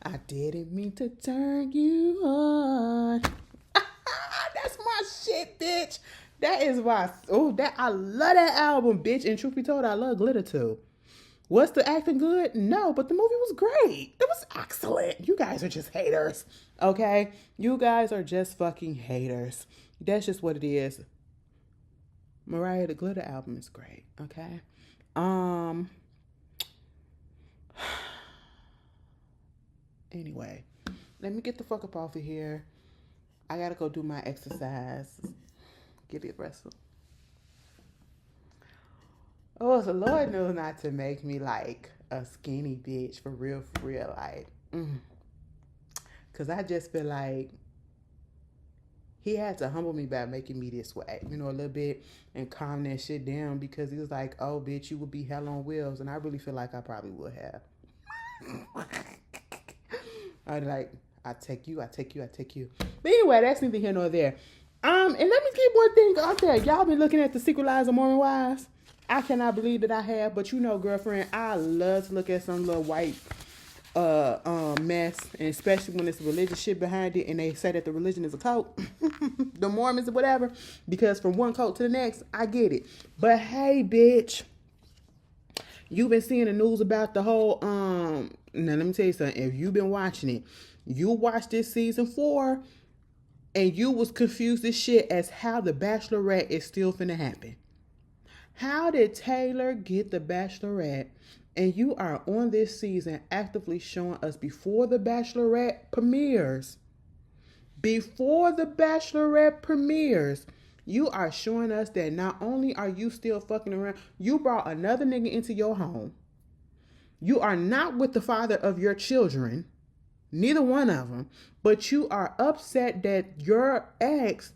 I didn't mean to turn you on. That's my shit, bitch. That is why. I love that album, bitch. And truth be told, I love Glitter too. Was the acting good? No, but the movie was great. It was excellent. You guys are just haters, okay? You guys are just fucking haters. That's just what it is. Mariah, the Glitter album is great, okay? Anyway, let me get the fuck up off of here. I gotta go do my exercise. Get it, wrestle. Oh, the Lord knows not to make me like a skinny bitch for real, like. Because I just feel like he had to humble me by making me this way, a little bit, and calm that shit down, because he was like, oh, bitch, you would be hell on wheels. And I really feel like I probably would have. I'd like, I take you. But anyway, that's neither here nor there. And let me keep one thing out there. Y'all been looking at the Secret Lives of Mormon Wives? I cannot believe that I have, but girlfriend, I love to look at some little white mess, and especially when it's religious shit behind it, and they say that the religion is a cult, the Mormons or whatever, because from one cult to the next, I get it. But hey, bitch, you've been seeing the news about the whole, now let me tell you something, if you've been watching it, you watched this season 4, and you was confused as shit as how the Bachelorette is still finna happen. How did Taylor get the Bachelorette? And you are on this season actively showing us before the Bachelorette premieres. Before the Bachelorette premieres, you are showing us that not only are you still fucking around, you brought another nigga into your home. You are not with the father of your children. Neither one of them. But you are upset that your ex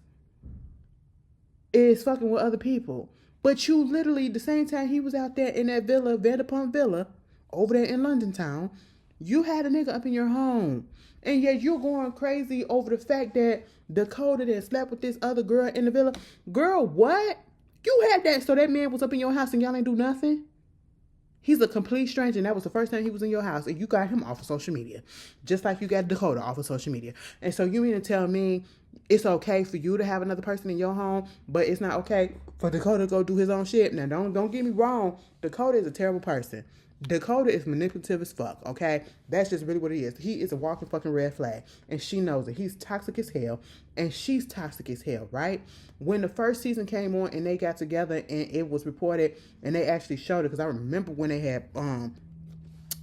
is fucking with other people. But you literally, the same time he was out there in that villa, Vanderpump Villa, over there in London town, you had a nigga up in your home. And yet you're going crazy over the fact that Dakota that slept with this other girl in the villa. Girl, what? You had that, so that man was up in your house and y'all ain't do nothing? He's a complete stranger, and that was the first time he was in your house, and you got him off of social media. Just like you got Dakota off of social media. And so you mean to tell me it's okay for you to have another person in your home, but it's not okay for Dakota to go do his own shit? Now, don't get me wrong. Dakota is a terrible person. Dakota is manipulative as fuck, okay? That's just really what he is. He is a walking fucking red flag, and she knows it. He's toxic as hell, and she's toxic as hell, right? When the first season came on and they got together and it was reported and they actually showed it, because I remember when they had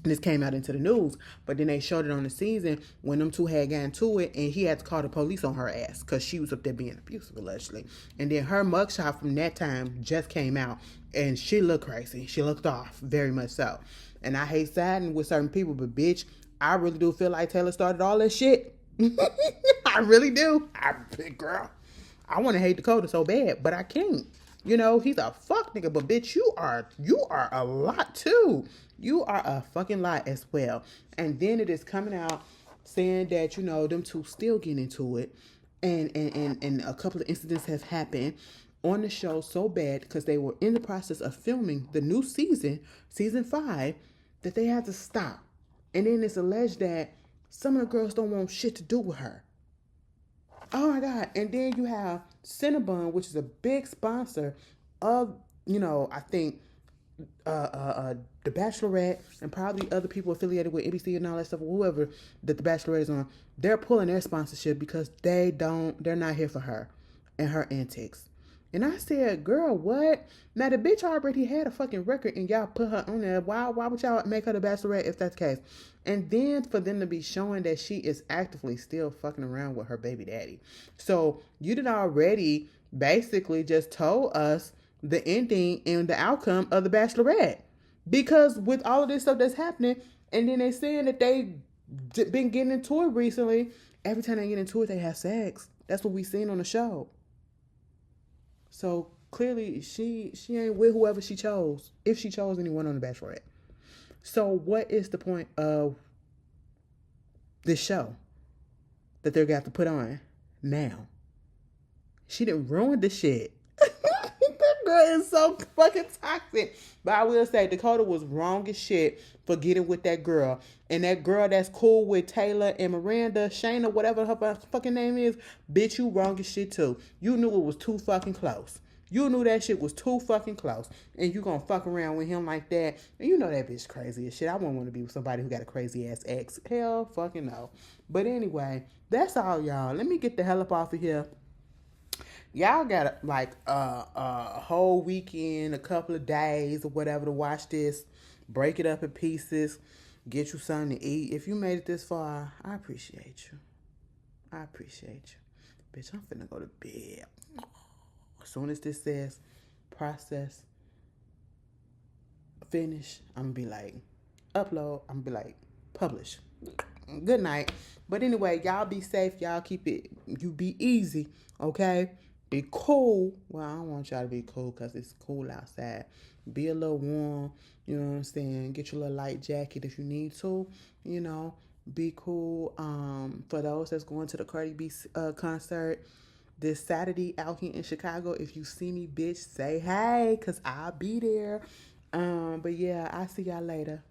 this came out into the news, but then they showed it on the season when them two had gotten to it, and he had to call the police on her ass because she was up there being abusive allegedly. And then her mugshot from that time just came out, and she looked crazy. She looked off, very much so. And I hate siding with certain people, but bitch, I really do feel like Taylor started all that shit. I really do. Girl, I want to hate Dakota so bad, but I can't. You know, he's a fuck nigga, but bitch, you are a lot too. You are a fucking lot as well. And then it is coming out saying that, you know, them two still getting into it. And a couple of incidents have happened on the show so bad because they were in the process of filming the new season 5, that they had to stop. And then it's alleged that some of the girls don't want shit to do with her. Oh my God. And then you have Cinnabon, which is a big sponsor of, you know, I think The Bachelorette and probably other people affiliated with NBC and all that stuff, or whoever that The Bachelorette is on. They're pulling their sponsorship because they're not here for her and her antics. And I said, girl, what? Now the bitch already had a fucking record and y'all put her on there. Why would y'all make her the Bachelorette if that's the case? And then for them to be showing that she is actively still fucking around with her baby daddy. So you did already basically just told us the ending and the outcome of the Bachelorette. Because with all of this stuff that's happening, and then they saying that they been getting into it recently, every time they get into it, they have sex. That's what we seen on the show. So clearly she ain't with whoever she chose, if she chose anyone on The Bachelorette. So what is the point of this show that they're got to put on now? She didn't ruin the shit. That girl is so fucking toxic. But I will say Dakota was wrong as shit for getting with that girl. And that girl that's cool with Taylor and Miranda, Shayna, whatever her fucking name is, bitch, you wrong as shit too. You knew it was too fucking close. You knew that shit was too fucking close. And you gonna fuck around with him like that. And you know that bitch crazy as shit. I wouldn't want to be with somebody who got a crazy ass ex. Hell fucking no. But anyway, that's all, y'all. Let me get the hell up off of here. Y'all got like a whole weekend, a couple of days or whatever to watch this. Break it up in pieces. Get you something to eat. If you made it this far, I appreciate you. I appreciate you. Bitch, I'm finna go to bed. As soon as this says process, finish, I'm gonna be like, upload, I'm gonna be like, publish. Good night. But anyway, y'all be safe. Y'all keep it, you be easy, okay? Be cool. Well, I don't want y'all to be cool because it's cool outside. Be a little warm, you know what I'm saying? Get your little light jacket if you need to, you know. Be cool. For those that's going to the Carey B concert this Saturday out here in Chicago, if you see me, bitch, say hey, because I'll be there. But yeah, I'll see y'all later.